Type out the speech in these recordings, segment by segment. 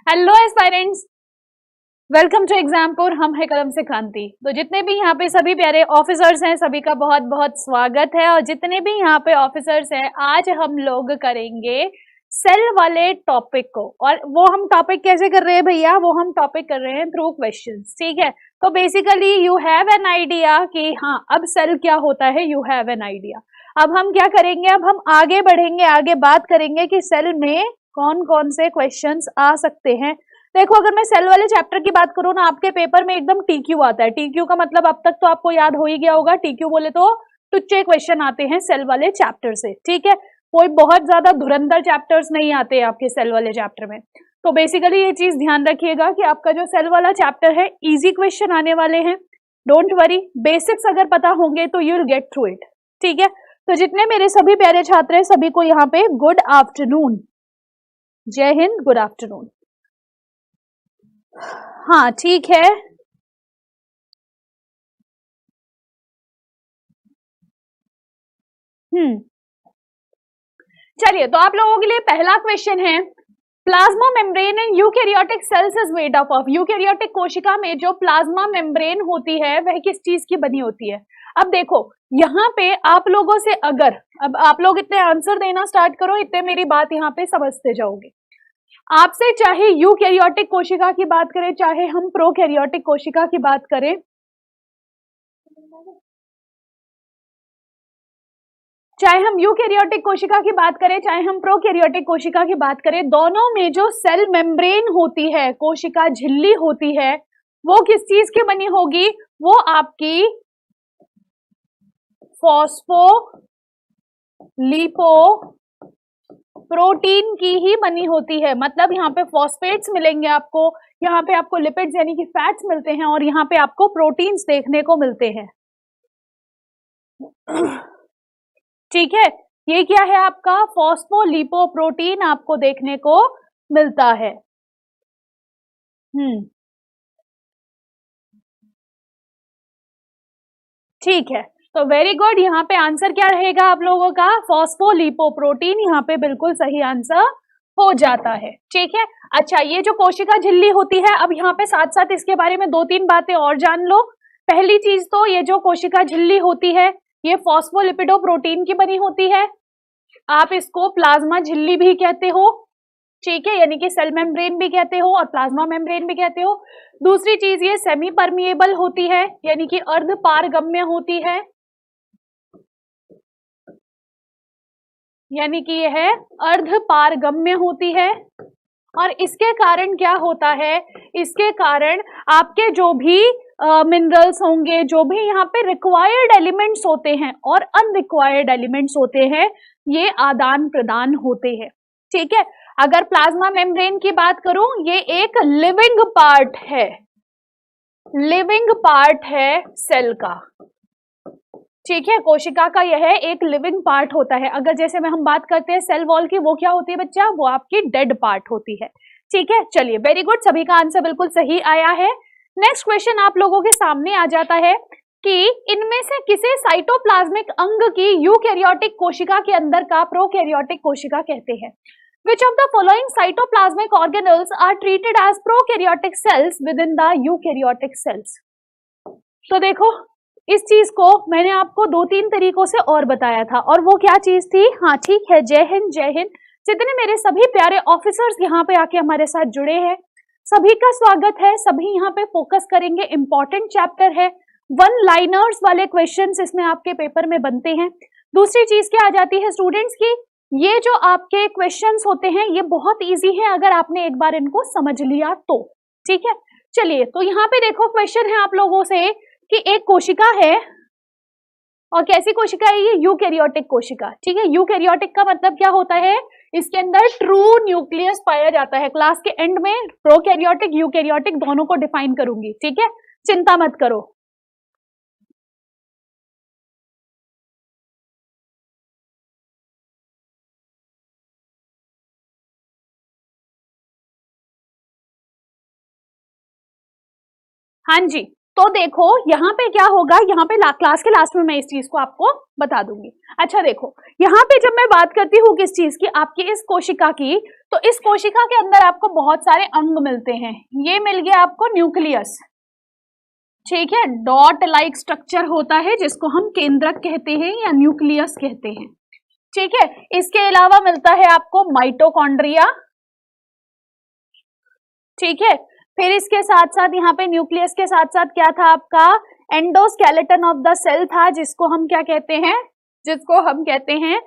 Hello aspirants, welcome to Exampur. हम है कलम से क्रांति। तो जितने भी यहाँ पे सभी प्यारे ऑफिसर्स हैं, सभी का बहुत बहुत स्वागत है। और जितने भी यहाँ पे ऑफिसर्स हैं, आज हम लोग करेंगे सेल वाले टॉपिक को। और वो हम टॉपिक कैसे कर रहे हैं भैया? वो हम टॉपिक कर रहे हैं थ्रू क्वेश्चंस, ठीक है। तो basically you have an idea कि हाँ अब सेल क्या होता है, यू हैव एन आइडिया। अब हम क्या करेंगे, अब हम आगे बढ़ेंगे, आगे बात करेंगे कि सेल में कौन कौन से क्वेश्चंस आ सकते हैं। देखो, अगर मैं सेल वाले चैप्टर की बात करूँ ना, आपके पेपर में एकदम टीक्यू आता है। टीक्यू का मतलब अब तक तो आपको याद हो ही गया होगा। टीक्यू बोले तो टुच्चे क्वेश्चन आते हैं सेल वाले चैप्टर से, ठीक है। कोई बहुत ज्यादा धुरंधर चैप्टर्स नहीं आते हैं आपके सेल वाले चैप्टर में। तो बेसिकली ये चीज ध्यान रखिएगा कि आपका जो सेल वाला चैप्टर है, इजी क्वेश्चन आने वाले हैं। डोंट वरी, बेसिक्स अगर पता होंगे तो you will get through it, ठीक है। तो जितने मेरे सभी प्यारे छात्र हैं, सभी को यहाँ पे गुड आफ्टरनून, जय हिंद, गुड आफ्टरनून। हाँ ठीक है। चलिए, तो आप लोगों के लिए पहला क्वेश्चन है, plasma membrane in eukaryotic cells is made up of. Eukaryotic कोशिका में जो प्लाज्मा मेम्ब्रेन होती है वह किस चीज की बनी होती है? अब देखो, यहाँ पे आप लोगों से अगर अब आप लोग इतने आंसर देना स्टार्ट करो, इतने मेरी बात यहाँ पे समझते जाओगे। आपसे चाहे यूकैरियोटिक कोशिका की बात करें, चाहे हम प्रोकैरियोटिक कोशिका की बात करें, चाहे हम यूकैरियोटिक कोशिका की बात करें, चाहे हम प्रोकैरियोटिक कोशिका की बात करें, दोनों में जो सेल मेम्ब्रेन होती है, कोशिका झिल्ली होती है, वो किस चीज की बनी होगी? वो आपकी फॉस्फो लिपो प्रोटीन की ही बनी होती है। मतलब यहाँ पे फॉस्फेट्स मिलेंगे आपको, यहाँ पे आपको लिपिड्स यानी कि फैट्स मिलते हैं, और यहाँ पे आपको प्रोटीन्स देखने को मिलते हैं, ठीक है। ये क्या है? आपका फॉस्फोलिपोप्रोटीन आपको देखने को मिलता है। ठीक है, तो वेरी गुड। यहाँ पे आंसर क्या रहेगा आप लोगों का? फॉस्फोलिपोप्रोटीन यहाँ पे बिल्कुल सही आंसर हो जाता है, ठीक है। अच्छा, ये जो कोशिका झिल्ली होती है, अब यहाँ पे साथ साथ इसके बारे में दो तीन बातें और जान लो। पहली चीज तो ये जो कोशिका झिल्ली होती है, ये फॉस्फोलिपिडोप्रोटीन की बनी होती है। आप इसको प्लाज्मा झिल्ली भी कहते हो, ठीक है, यानी कि सेल मेम्ब्रेन भी कहते हो और प्लाज्मा मेम्ब्रेन भी कहते हो। दूसरी चीज, ये सेमी परमिएबल होती है, यानी कि अर्ध पारगम्य होती है, यानी कि यह अर्ध पारगम्य होती है। और इसके कारण क्या होता है? इसके कारण आपके जो भी मिनरल्स होंगे, जो भी यहाँ पे रिक्वायर्ड एलिमेंट्स होते हैं और अनरिक्वायर्ड एलिमेंट्स होते हैं, ये आदान प्रदान होते हैं, ठीक है। अगर प्लाज्मा मेम्ब्रेन की बात करूं, ये एक लिविंग पार्ट है, लिविंग पार्ट है सेल का, ठीक है। कोशिका का यह एक लिविंग पार्ट होता है। अगर जैसे में हम बात करते हैं सेल वॉल की, वो क्या होती है बच्चा? वो आपकी डेड पार्ट होती है, ठीक है। चलिए, वेरी गुड, सभी का आंसर बिल्कुल सही आया है। नेक्स्ट क्वेश्चन आप लोगों के सामने आ जाता है कि इनमें से किसे साइटोप्लाज्मिक अंग की यूकैरियोटिक कोशिका के अंदर का प्रोकैरियोटिक कोशिका कहते हैं? Which of the following cytoplasmic organelles are treated as prokaryotic cells within the eukaryotic cells? तो देखो, इस चीज को मैंने आपको दो तीन तरीकों से और बताया था, और वो क्या चीज थी? हाँ ठीक है, जय हिंद जय हिंद। जितने मेरे सभी प्यारे ऑफिसर्स यहाँ पे आके हमारे साथ जुड़े हैं, सभी का स्वागत है। सभी यहाँ पे फोकस करेंगे, इंपॉर्टेंट चैप्टर है, वन लाइनर्स वाले क्वेश्चंस इसमें आपके पेपर में बनते हैं। दूसरी चीज क्या आ जाती है स्टूडेंट्स की, ये जो आपके क्वेश्चंस होते हैं ये बहुत इजी है अगर आपने एक बार इनको समझ लिया तो, ठीक है। चलिए, तो यहाँ पे देखो, क्वेश्चन है आप लोगों से कि एक कोशिका है, और कैसी कोशिका है ये? यूकैरियोटिक कोशिका, ठीक है। यूकैरियोटिक का मतलब क्या होता है? इसके अंदर ट्रू न्यूक्लियस पाया जाता है। क्लास के एंड में प्रोकैरियोटिक यूकैरियोटिक दोनों को डिफाइन करूंगी, ठीक है, चिंता मत करो। हाँ जी, तो देखो यहाँ पे क्या होगा, यहाँ पे क्लास के लास्ट में मैं इस चीज को आपको बता दूंगी। अच्छा देखो, यहाँ पे जब मैं बात करती हूँ किस चीज की, आपकी इस कोशिका की, तो इस कोशिका के अंदर आपको बहुत सारे अंग मिलते हैं। ये मिल गया आपको न्यूक्लियस, ठीक है, डॉट लाइक स्ट्रक्चर होता है जिसको हम केंद्रक कहते हैं या न्यूक्लियस कहते हैं, ठीक है। इसके अलावा मिलता है आपको माइटोकॉन्ड्रिया, ठीक है। फिर इसके साथ साथ यहाँ पे न्यूक्लियस के साथ साथ क्या था आपका, एंडोस्केलेटन ऑफ द सेल था, जिसको हम क्या कहते हैं, जिसको हम कहते हैं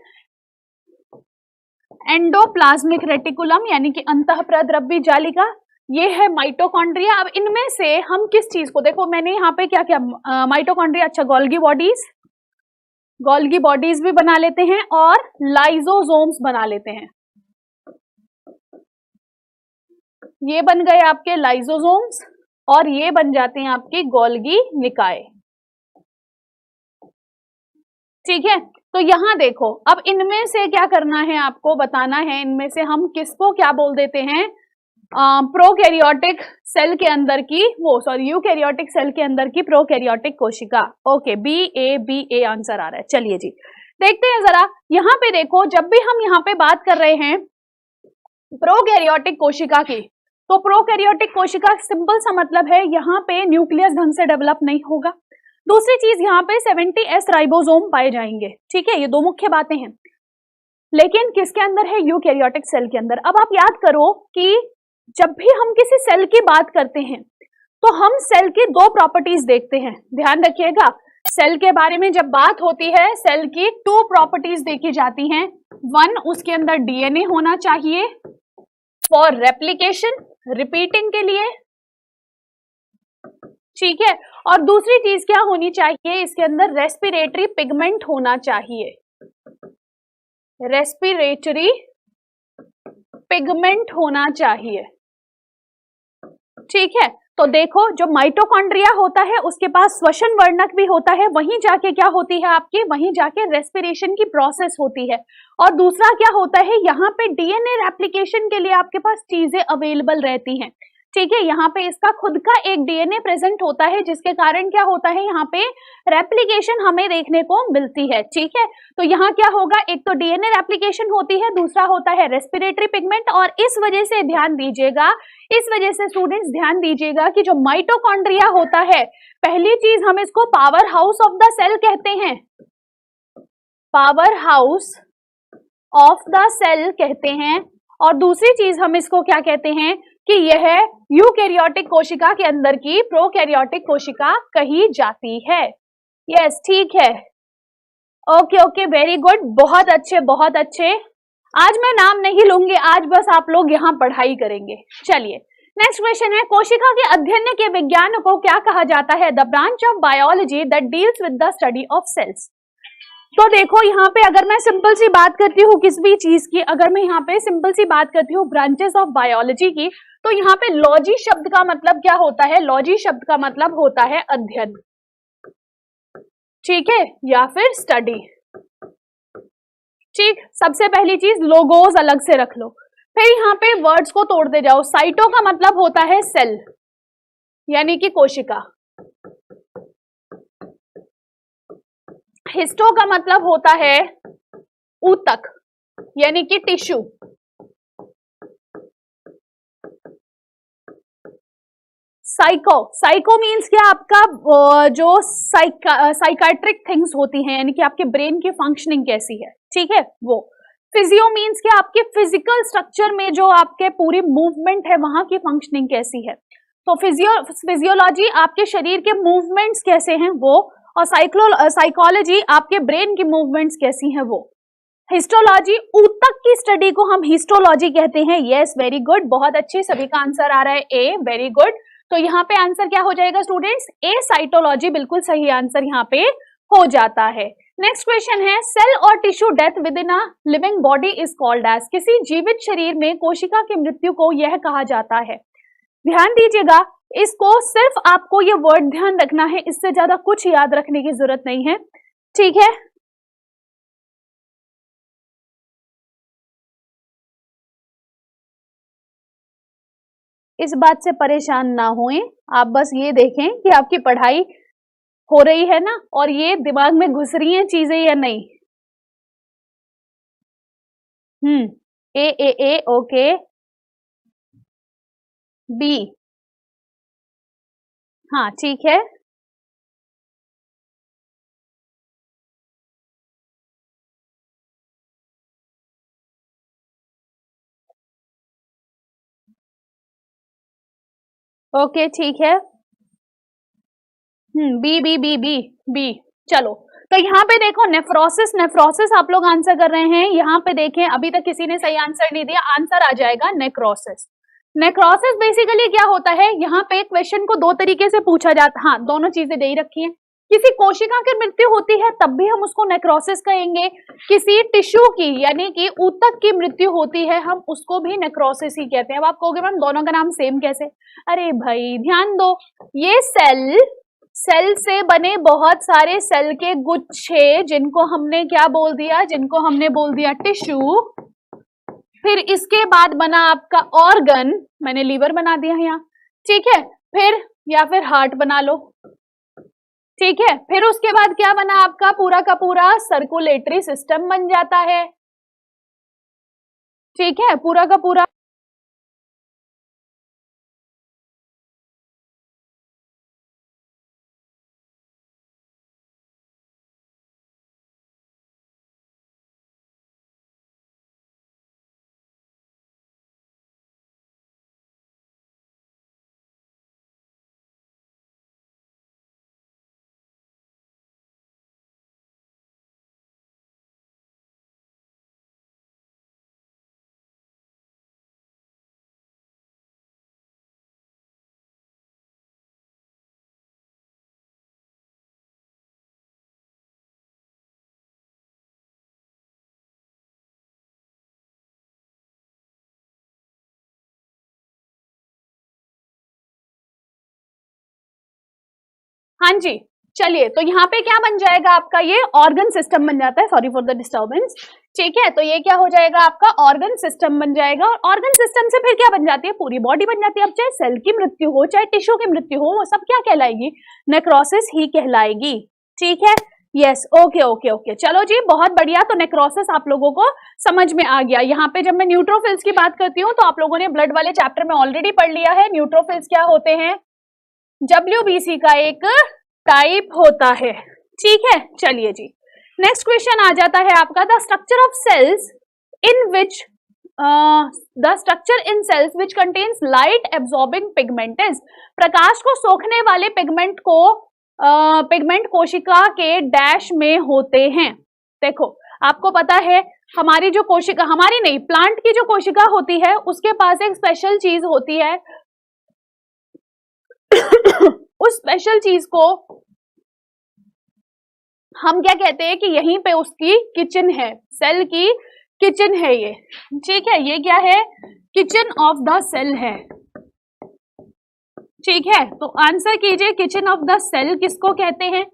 एंडोप्लाज्मिक रेटिकुलम, यानी कि अंतःप्रद्रव्य जालिका। ये है माइटोकॉन्ड्रिया। अब इनमें से हम किस चीज को, देखो मैंने यहाँ पे क्या क्या, माइटोकॉन्ड्रिया, अच्छा गोल्गी बॉडीज, गोल्गी बॉडीज भी बना लेते हैं और लाइजोसोम्स बना लेते हैं। ये बन गए आपके लाइजोसोम्स और ये बन जाते हैं आपके गोल्गी निकाय, ठीक है। तो यहां देखो, अब इनमें से क्या करना है आपको बताना है, इनमें से हम किसको क्या बोल देते हैं, प्रोकैरियोटिक सेल के अंदर की, वो सॉरी यूकैरियोटिक सेल के अंदर की प्रोकैरियोटिक कोशिका। ओके, बी ए आंसर आ रहा है। चलिए जी देखते हैं जरा, यहाँ पे देखो, जब भी हम यहाँ पे बात कर रहे हैं प्रोकैरियोटिक कोशिका की, तो प्रोकैरियोटिक कोशिका सिंपल सा मतलब है यहाँ पे न्यूक्लियस ढंग से डेवलप नहीं होगा। दूसरी चीज, यहाँ पे 70S राइबोसोम पाए जाएंगे, ठीक है, ये दो मुख्य बातें हैं। लेकिन किसके अंदर है, यूकैरियोटिक सेल के अंदर। अब आप याद करो कि जब भी हम किसी सेल की बात करते हैं तो हम सेल की दो प्रॉपर्टीज देखते हैं, ध्यान रखिएगा। सेल के बारे में जब बात होती है, सेल की 2 प्रॉपर्टीज देखी जाती हैं। 1, उसके अंदर डीएनए होना चाहिए फॉर रेप्लिकेशन, रिपीटिंग के लिए, ठीक है। और दूसरी चीज क्या होनी चाहिए, इसके अंदर रेस्पिरेटरी पिगमेंट होना चाहिए, रेस्पिरेटरी पिगमेंट होना चाहिए, ठीक है। तो देखो, जो माइटोकॉन्ड्रिया होता है उसके पास श्वसन वर्णक भी होता है, वहीं जाके क्या होती है आपकी, वहीं जाके रेस्पिरेशन की प्रोसेस होती है। और दूसरा क्या होता है, यहाँ पे डीएनए रेप्लिकेशन के लिए आपके पास चीजें अवेलेबल रहती हैं, ठीक है। यहाँ पे इसका खुद का एक डीएनए प्रेजेंट होता है, जिसके कारण क्या होता है, यहाँ पे रेप्लिकेशन हमें देखने को मिलती है, ठीक है। तो यहाँ क्या होगा, एक तो डीएनए रेप्लिकेशन होती है, दूसरा होता है रेस्पिरेटरी पिगमेंट। और इस वजह से ध्यान दीजिएगा, इस वजह से स्टूडेंट्स ध्यान दीजिएगा कि जो माइटोकॉन्ड्रिया होता है, पहली चीज हम इसको power house of the cell कहते हैं, power house of the cell कहते हैं। और दूसरी चीज हम इसको क्या कहते हैं कि यह यूकैरियोटिक कोशिका के अंदर की प्रोकैरियोटिक कोशिका कही जाती है। यस, ठीक है, ओके ओके, वेरी गुड, बहुत अच्छे बहुत अच्छे। आज मैं नाम नहीं लूंगी, आज बस आप लोग यहाँ पढ़ाई करेंगे। चलिए नेक्स्ट क्वेश्चन है, कोशिका के अध्ययन के विज्ञान को क्या कहा जाता है, the branch of biology that deals with the study of cells. तो देखो यहाँ पे अगर मैं सिंपल सी बात करती हूँ किस भी चीज की, अगर मैं यहाँ पे सिंपल सी बात करती हूँ ब्रांचेस ऑफ बायोलॉजी की, तो यहाँ पे लॉजी शब्द का मतलब क्या होता है, लॉजी शब्द का मतलब होता है अध्ययन, ठीक है, या फिर स्टडी, ठीक। सबसे पहली चीज लोगोस अलग से रख लो, फिर यहाँ पे वर्ड्स को तोड़ते जाओ। साइटो का मतलब होता है सेल, यानी कि कोशिका। हिस्टो का मतलब होता है ऊतक, यानी कि टिश्यू। साइको, साइको मीन्स क्या, आपका जो साइकाट्रिक थिंग्स होती हैं, यानी कि आपके ब्रेन की फंक्शनिंग कैसी है, ठीक है, वो। फिजियो मीन्स क्या, आपके फिजिकल स्ट्रक्चर में जो आपके पूरी मूवमेंट है वहां की फंक्शनिंग कैसी है। तो फिजियोलॉजी आपके शरीर के मूवमेंट्स कैसे हैं वो, और साइकोलॉजी आपके ब्रेन की मूवमेंट्स कैसी हैं वो। हिस्टोलॉजी, ऊतक की स्टडी को हम हिस्टोलॉजी कहते हैं। यस, वेरी गुड, बहुत अच्छे, सभी का आंसर आ रहा है ए, वेरी गुड। तो यहाँ पे आंसर क्या हो जाएगा स्टूडेंट्स, ए साइटोलॉजी बिल्कुल सही आंसर यहाँ पे हो जाता है। नेक्स्ट क्वेश्चन है, सेल और tissue death within a living body is called as. किसी जीवित शरीर में कोशिका की मृत्यु को यह कहा जाता है। ध्यान दीजिएगा, इसको सिर्फ आपको ये वर्ड ध्यान रखना है, इससे ज्यादा कुछ याद रखने की जरूरत नहीं है, ठीक है। इस बात से परेशान ना होएं, आप बस ये देखें कि आपकी पढ़ाई हो रही है ना, और ये दिमाग में घुस रही हैं चीजें या नहीं। ए ओके, बी, हाँ ठीक है, ओके ठीक है, B B B B B. चलो, तो यहाँ पे देखो नेफ्रोसिस, नेफ्रोसिस आप लोग आंसर कर रहे हैं। यहाँ पे देखें अभी तक किसी ने सही आंसर नहीं दिया, आंसर आ जाएगा नेक्रोसिस। नेक्रोसिस बेसिकली क्या होता है, यहाँ पे क्वेश्चन को दो तरीके से पूछा जाता, हाँ दोनों चीजें दे ही रखी हैं। किसी कोशिका की मृत्यु होती है तब भी हम उसको नेक्रोसिस कहेंगे, किसी टिश्यू की यानी कि ऊतक की मृत्यु होती है हम उसको भी नेक्रोसिस ही कहते हैं। अब आप कहोगे मैम दोनों का नाम सेम कैसे, अरे भाई ध्यान दो, ये सेल से बने बहुत सारे सेल के गुच्छे जिनको हमने क्या बोल दिया, जिनको हमने बोल दिया टिश्यू, फिर इसके बाद बना आपका ऑर्गन, मैंने लीवर बना दिया यहाँ, ठीक है, फिर या फिर हार्ट बना लो, ठीक है, फिर उसके बाद क्या बना आपका पूरा का पूरा सर्कुलेटरी सिस्टम बन जाता है, ठीक है, पूरा का पूरा। हाँ जी, चलिए, तो यहाँ पे क्या बन जाएगा आपका, ये ऑर्गन सिस्टम बन जाता है, सॉरी फॉर द डिस्टर्बेंस, ठीक है, तो ये क्या हो जाएगा आपका ऑर्गन सिस्टम बन जाएगा, और ऑर्गन सिस्टम से फिर क्या बन जाती है, पूरी बॉडी बन जाती है। अब चाहे सेल की मृत्यु हो चाहे टिश्यू की मृत्यु हो, वो सब क्या कहलाएगी, नेक्रोसिस ही कहलाएगी, ठीक है, यस, ओके ओके ओके, चलो जी बहुत बढ़िया। तो नेक्रोसिस आप लोगों को समझ में आ गया। यहाँ पे जब मैं न्यूट्रोफिल्स की बात करती हूँ तो आप लोगों ने ब्लड वाले चैप्टर में ऑलरेडी पढ़ लिया है, न्यूट्रोफिल्स क्या होते हैं, WBC का एक टाइप होता है, ठीक है, चलिए जी नेक्स्ट क्वेश्चन आ जाता है आपका, the structure of cells in which the structure in cells which contains light absorbing pigment is, प्रकाश को सोखने वाले पिगमेंट को पिगमेंट कोशिका के डैश में होते हैं। देखो आपको पता है हमारी जो कोशिका, हमारी नहीं प्लांट की जो कोशिका होती है उसके पास एक स्पेशल चीज होती है उस स्पेशल चीज को हम क्या कहते हैं कि यहीं पे उसकी किचन है, सेल की किचन है ये, ठीक है, ये क्या है, किचन ऑफ द सेल है, ठीक है, तो आंसर कीजिए किचन ऑफ द सेल किसको कहते हैं,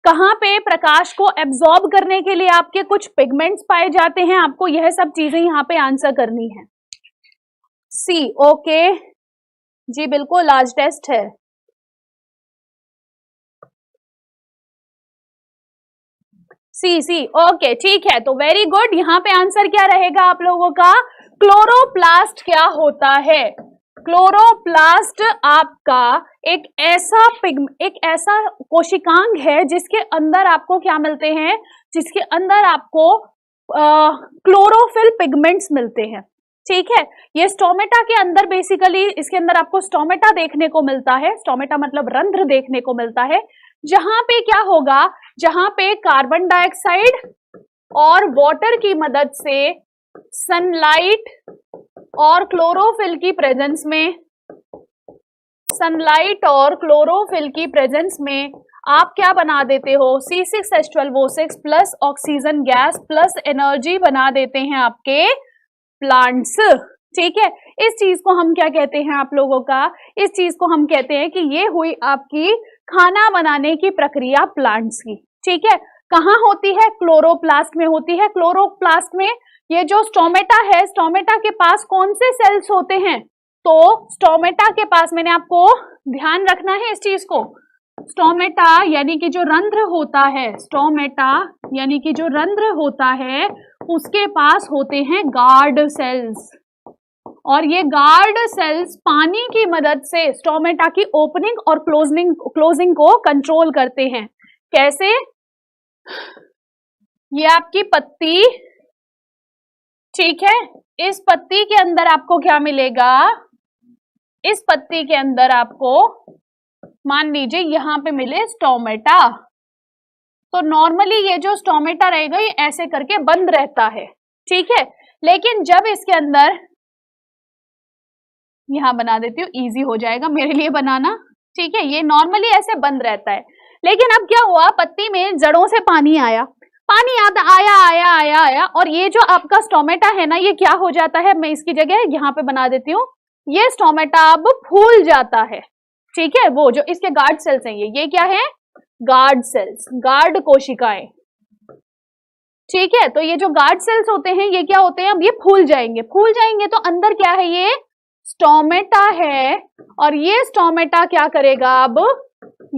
कहां पे प्रकाश को एब्जॉर्ब करने के लिए आपके कुछ पिगमेंट्स पाए जाते हैं, आपको यह सब चीजें यहाँ पे आंसर करनी है। सी, ओके जी बिल्कुल, आज टेस्ट है। सी ओके ठीक है, तो वेरी गुड, यहाँ पे आंसर क्या रहेगा आप लोगों का, क्लोरोप्लास्ट क्या होता है, क्लोरोप्लास्ट आपका एक ऐसा कोशिकांग है जिसके अंदर आपको क्या मिलते हैं, जिसके अंदर आपको क्लोरोफिल पिगमेंट्स मिलते हैं, ठीक है, ये स्टोमेटा के अंदर बेसिकली इसके अंदर आपको स्टोमेटा देखने को मिलता है, स्टोमेटा मतलब रंध्र देखने को मिलता है, जहां पे क्या होगा, जहां पे कार्बन डाइऑक्साइड और वाटर की मदद से सनलाइट और क्लोरोफिल की प्रेजेंस में, सनलाइट और क्लोरोफिल की प्रेजेंस में आप क्या बना देते हो, C6H12O6 plus oxygen gas plus energy बना देते हैं आपके प्लांट्स, ठीक है, इस चीज को हम क्या कहते हैं आप लोगों का, इस चीज को हम कहते हैं कि ये हुई आपकी खाना बनाने की प्रक्रिया प्लांट्स की, ठीक है, कहाँ होती है, क्लोरोप्लास्ट में होती है। क्लोरोप्लास्ट में ये जो स्टोमेटा है, स्टोमेटा के पास कौन से सेल्स होते हैं, तो स्टोमेटा के पास, मैंने आपको ध्यान रखना है इस चीज को, स्टोमेटा यानी कि जो रंध्र होता है, स्टोमेटा यानी कि जो रंध्र होता है उसके पास होते हैं गार्ड सेल्स, और ये गार्ड सेल्स पानी की मदद से स्टोमेटा की ओपनिंग और क्लोजिंग को कंट्रोल करते हैं। कैसे? ये आपकी पत्ती, ठीक है, इस पत्ती के अंदर आपको क्या मिलेगा, इस पत्ती के अंदर आपको मान लीजिए यहां पे मिले स्टोमेटा, तो नॉर्मली ये जो स्टोमेटा रहेगा ये ऐसे करके बंद रहता है, ठीक है, लेकिन जब इसके अंदर, यहां बना देती हूँ इजी हो जाएगा मेरे लिए बनाना, ठीक है, ये नॉर्मली ऐसे बंद रहता है, लेकिन अब क्या हुआ, पत्ती में जड़ों से पानी आया, पानी आया और ये जो आपका स्टोमेटा है ना, ये क्या हो जाता है, मैं इसकी जगह यहाँ पे बना देती हूँ, ये स्टोमेटा अब फूल जाता है, ठीक है, वो जो इसके गार्ड सेल्स हैं ये क्या है, गार्ड सेल्स, गार्ड कोशिकाएं, ठीक है, तो ये जो गार्ड सेल्स होते हैं ये क्या होते हैं, अब ये फूल जाएंगे तो अंदर क्या है, ये स्टोमेटा है, और ये स्टोमेटा क्या करेगा, अब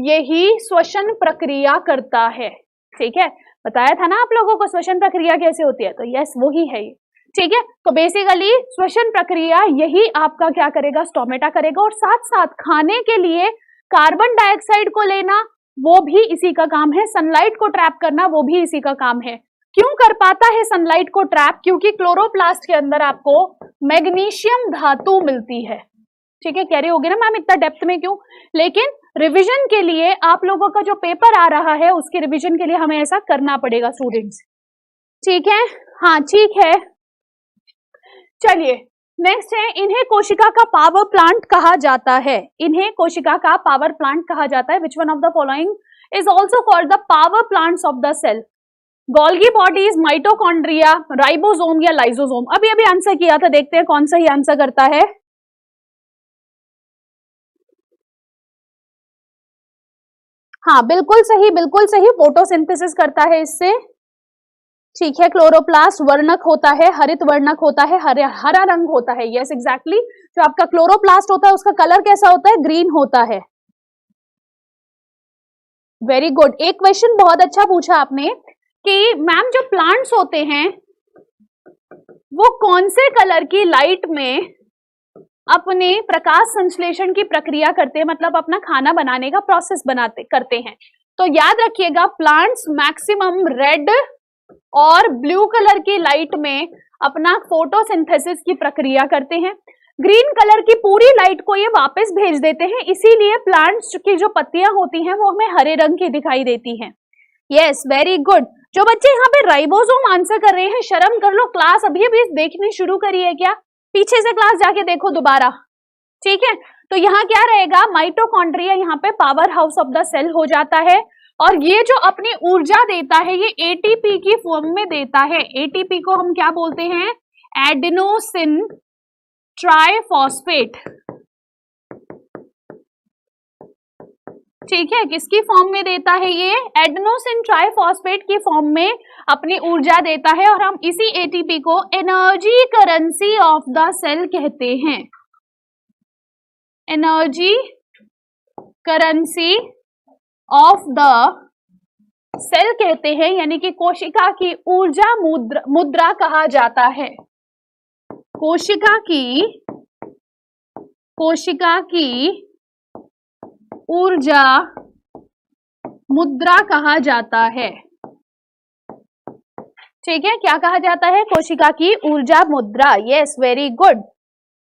यही श्वसन प्रक्रिया करता है, ठीक है, बताया था ना आप लोगों को श्वसन प्रक्रिया कैसे होती है, तो यस वही है ये, ठीक है, तो बेसिकली श्वसन प्रक्रिया यही आपका क्या करेगा, स्टोमेटा करेगा, और साथ साथ खाने के लिए कार्बन डाइऑक्साइड को लेना वो भी इसी का काम है, सनलाइट को ट्रैप करना वो भी इसी का काम है। क्यों कर पाता है सनलाइट को ट्रैप, क्योंकि क्लोरोप्लास्ट के अंदर आपको मैग्नीशियम धातु मिलती है, ठीक है, कैरी हो गया ना मैम, इतना डेप्थ में क्यों, लेकिन रिवीजन के लिए आप लोगों का जो पेपर आ रहा है उसके रिवीजन के लिए हमें ऐसा करना पड़ेगा स्टूडेंट्स, ठीक है, हाँ ठीक है, चलिए नेक्स्ट है, इन्हें कोशिका का पावर प्लांट कहा जाता है, इन्हें कोशिका का पावर प्लांट कहा जाता है, which one of the following is also called the power plants of the cell, Golgi bodies, mitochondria, ribosome या लाइसोसोम, अभी अभी आंसर किया था, देखते हैं कौन सा ही आंसर करता है, हाँ बिल्कुल सही, फोटोसिंथेसिस करता है इससे, ठीक है, क्लोरोप्लास्ट वर्णक होता है, हरित वर्णक होता है, हरा रंग होता है, यस एग्जैक्टली, जो आपका क्लोरोप्लास्ट होता है उसका कलर कैसा होता है, ग्रीन होता है, वेरी गुड। एक क्वेश्चन बहुत अच्छा पूछा आपने कि मैम जो प्लांट्स होते हैं वो कौन से कलर की लाइट में अपने प्रकाश संश्लेषण की प्रक्रिया करते हैं, मतलब अपना खाना बनाने का प्रोसेस करते हैं, तो याद रखिएगा प्लांट्स मैक्सिमम रेड और ब्लू कलर की लाइट में अपना फोटोसिंथेसिस की प्रक्रिया करते हैं, ग्रीन कलर की पूरी लाइट को ये वापस भेज देते हैं, इसीलिए प्लांट्स की जो पत्तियां होती हैं वो हमें हरे रंग की दिखाई देती हैं, यस वेरी गुड। जो बच्चे यहाँ पे राइबोसोम आंसर कर रहे हैं शर्म कर लो, क्लास अभी अभी देखनी शुरू करी है क्या, पीछे से क्लास जाके देखो दोबारा, ठीक है, तो यहाँ क्या रहेगा, माइटोकॉन्ड्रिया यहाँ पे power house of the cell हो जाता है, और ये जो अपनी ऊर्जा देता है ये एटीपी की फॉर्म में देता है, एटीपी को हम क्या बोलते हैं, एडेनोसिन ट्राइफॉस्फेट, ठीक है, किसकी फॉर्म में देता है, ये एडेनोसिन ट्राइफॉस्फेट की फॉर्म में अपनी ऊर्जा देता है, और हम इसी एटीपी को energy currency of the cell कहते हैं, energy currency of the cell कहते हैं, यानी कि कोशिका की ऊर्जा मुद्रा कहा जाता है, कोशिका की ऊर्जा मुद्रा कहा जाता है, ठीक है, क्या कहा जाता है, कोशिका की ऊर्जा मुद्रा, यस वेरी गुड,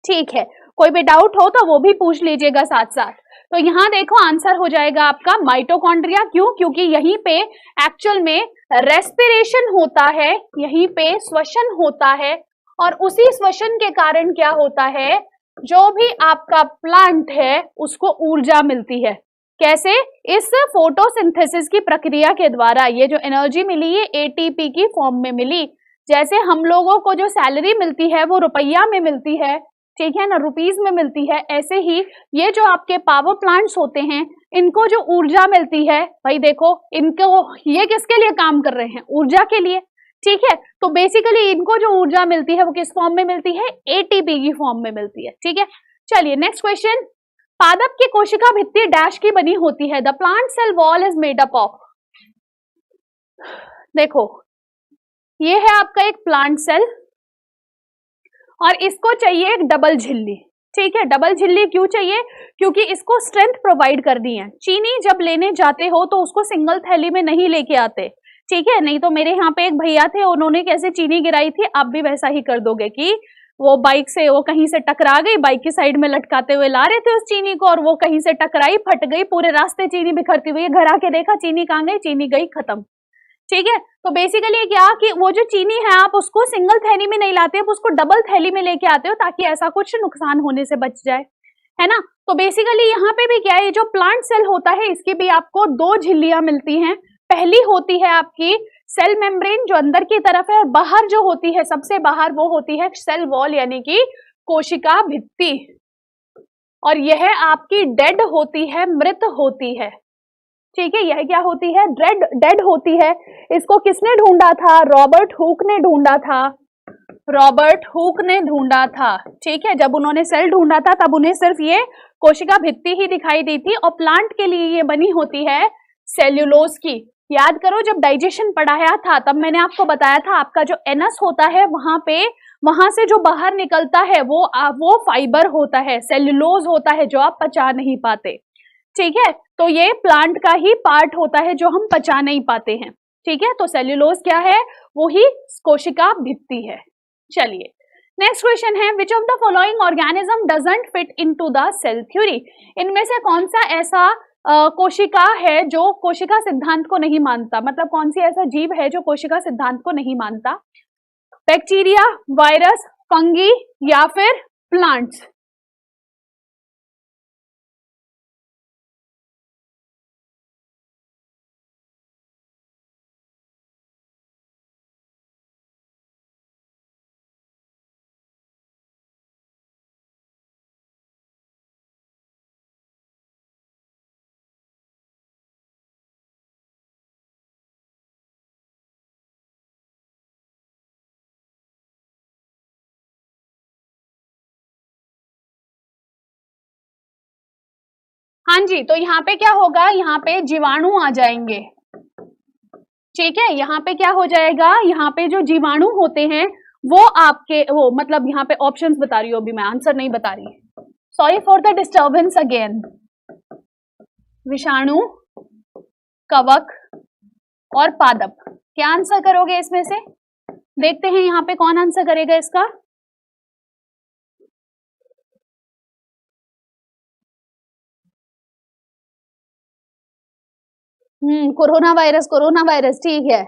ठीक है, कोई भी डाउट हो तो वो भी पूछ लीजिएगा साथ साथ। तो यहाँ देखो आंसर हो जाएगा आपका माइटोकॉन्ड्रिया, क्यों, क्योंकि यहीं पे एक्चुअल में रेस्पिरेशन होता है, यहीं पे श्वसन होता है, और उसी श्वसन के कारण क्या होता है, जो भी आपका प्लांट है उसको ऊर्जा मिलती है, कैसे, इस फोटोसिंथेसिस की प्रक्रिया के द्वारा, ये जो एनर्जी मिली ये एटीपी की फॉर्म में मिली, जैसे हम लोगों को जो सैलरी मिलती है वो रुपया में मिलती है, ठीक है ना, रुपीज में मिलती है, ऐसे ही ये जो आपके पावर प्लांट्स होते हैं इनको जो ऊर्जा मिलती है, भाई देखो इनको, ये किसके लिए काम कर रहे हैं, ऊर्जा के लिए, ठीक है, तो बेसिकली इनको जो ऊर्जा मिलती है वो किस फॉर्म में मिलती है, एटीपी की फॉर्म में मिलती है, ठीक है, चलिए नेक्स्ट क्वेश्चन, पादप की कोशिका भित्ति डैश की बनी होती है? The plant cell wall is made up of, देखो ये है आपका एक प्लांट सेल और इसको चाहिए एक डबल झिल्ली, ठीक है। डबल झिल्ली क्यों चाहिए? क्योंकि इसको स्ट्रेंथ प्रोवाइड करनी है। चीनी जब लेने जाते हो तो उसको सिंगल थैली में नहीं लेके आते, ठीक है। नहीं तो मेरे यहाँ पे एक भैया थे, उन्होंने कैसे चीनी गिराई थी, आप भी वैसा ही कर दोगे कि वो बाइक से वो कहीं से टकरा गई, बाइक की साइड में लटकाते हुए ला रहे थे उस चीनी को, और वो कहीं से टकराई, फट गई, पूरे रास्ते चीनी बिखरती हुई, घर आके देखा चीनी कहाँ गई, चीनी गई खत्म, ठीक है। तो बेसिकली क्या कि वो जो चीनी है आप उसको सिंगल थैली में नहीं लाते, आप उसको डबल थैली में लेके आते हो ताकि ऐसा कुछ नुकसान होने से बच जाए, है ना। तो बेसिकली यहाँ पे भी क्या है, जो प्लांट सेल होता है इसकी भी आपको दो झिल्लियां मिलती हैं। पहली होती है आपकी सेल मेम्ब्रेन जो अंदर की तरफ है, और बाहर जो होती है सबसे बाहर वो होती है सेल वॉल यानी कि कोशिका भित्ति, और यह आपकी डेड होती है, मृत होती है, ठीक है। यह क्या होती है? डेड होती है। इसको किसने ढूंढा था? रॉबर्ट हुक ने ढूंढा था, रॉबर्ट हुक ने ढूंढा था, ठीक है। जब उन्होंने सेल ढूंढा था तब उन्हें सिर्फ ये कोशिका भित्ति ही दिखाई दी थी, और प्लांट के लिए ये बनी होती है सेल्यूलोज की। याद करो जब डाइजेशन पढ़ाया था तब मैंने आपको बताया था आपका जो एनस होता है वहां से जो बाहर निकलता है वो फाइबर होता है, सेल्यूलोज होता है जो आप पचा नहीं पाते, ठीक है। तो ये प्लांट का ही पार्ट होता है जो हम पचा नहीं पाते हैं, ठीक है। तो सेल्यूलोज क्या है? वो ही कोशिका भित्ति है। चलिए नेक्स्ट क्वेश्चन है, which of the following organism doesn't fit into the cell theory? इनमें से कौन सा ऐसा कोशिका है जो कोशिका सिद्धांत को नहीं मानता? मतलब कौन सी ऐसा जीव है जो कोशिका सिद्धांत को नहीं मानता? बैक्टीरिया, वायरस, फंगी या फिर प्लांट्स? हाँ जी, तो यहाँ पे क्या होगा, यहाँ पे जीवाणु आ जाएंगे, ठीक है। यहाँ पे क्या हो जाएगा, यहाँ पे जो जीवाणु होते हैं वो आपके वो मतलब यहाँ पे ऑप्शंस बता रही हूँ, अभी मैं आंसर नहीं बता रही, sorry for the disturbance again. विषाणु, कवक और पादप, क्या आंसर करोगे इसमें से? देखते हैं यहाँ पे कौन आंसर करेगा इसका। कोरोना वायरस, ठीक है।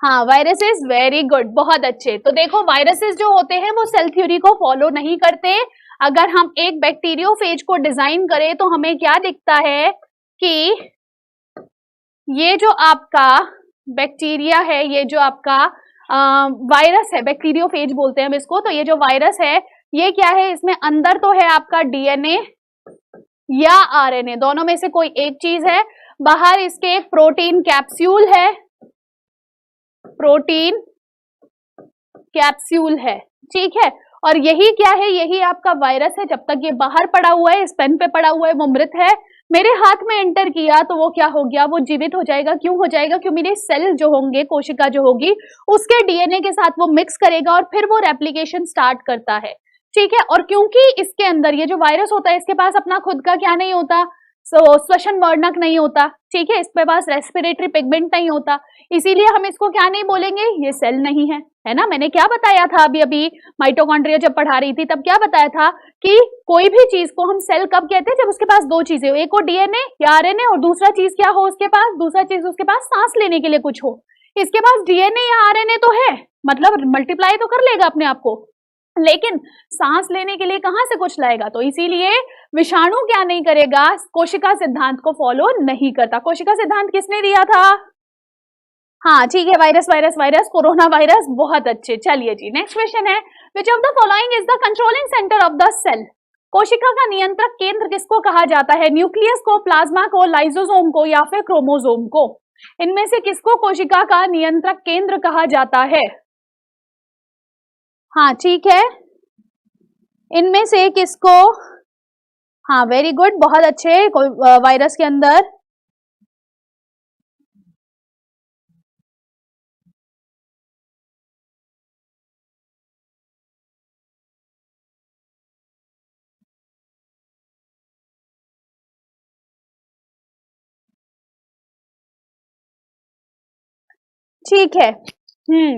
हाँ, वायरसेस, वेरी गुड, बहुत अच्छे। तो देखो वायरसेस जो होते हैं वो सेल थ्योरी को फॉलो नहीं करते। अगर हम एक बैक्टीरियोफेज को डिजाइन करें तो हमें क्या दिखता है कि ये जो आपका बैक्टीरिया है, ये जो आपका वायरस है, बैक्टीरियोफेज बोलते हैं हम इसको। तो ये जो वायरस है ये क्या है, इसमें अंदर तो है आपका डीएनए या आरएनए, दोनों में से कोई एक चीज है। बाहर इसके एक प्रोटीन कैप्सूल है, प्रोटीन कैप्सूल है, ठीक है। और यही क्या है, यही आपका वायरस है। जब तक ये बाहर पड़ा हुआ है, इस पेन पे पड़ा हुआ है, वो मृत है। मेरे हाथ में एंटर किया तो वो क्या हो गया, वो जीवित हो जाएगा। क्यों हो जाएगा? क्योंकि मेरे सेल जो होंगे, कोशिका जो होगी, उसके डीएनए के साथ वो मिक्स करेगा और फिर वो रेप्लिकेशन स्टार्ट करता है, ठीक है। और क्योंकि इसके अंदर ये जो वायरस होता है, इसके पास अपना खुद का क्या नहीं होता, श्वसन वर्णक नहीं होता, ठीक है। इसके पास रेस्पिरेटरी पिगमेंट नहीं होता, इसीलिए हम इसको क्या नहीं बोलेंगे, ये सेल नहीं है, है ना। मैंने क्या बताया था अभी माइटोकॉन्ड्रिया जब पढ़ा रही थी तब क्या बताया था कि कोई भी चीज को हम सेल कब कहते हैं, जब उसके पास दो चीजें हो, एक हो डीएनए या आरएनए और दूसरा चीज क्या हो उसके पास, दूसरा चीज उसके पास सांस लेने के लिए कुछ हो। इसके पास डीएनए या आरएनए तो है, मतलब मल्टीप्लाई तो कर लेगा अपने आप को, लेकिन सांस लेने के लिए कहां से कुछ लाएगा। तो इसीलिए विषाणु क्या नहीं करेगा, कोशिका सिद्धांत को फॉलो नहीं करता। कोशिका सिद्धांत किसने दिया था? हाँ ठीक है, virus virus virus, corona virus, बहुत अच्छे। चलिए जी नेक्स्ट क्वेश्चन है, which of the following is the controlling centre of the cell? कोशिका का नियंत्रक केंद्र किसको कहा जाता है? न्यूक्लियस को, प्लाज्मा को, लाइसोसोम को या फिर क्रोमोसोम को? इनमें से किसको कोशिका का नियंत्रक केंद्र कहा जाता है? हाँ ठीक है, इनमें से किसको, हाँ वेरी गुड, बहुत अच्छे, वायरस के अंदर ठीक है।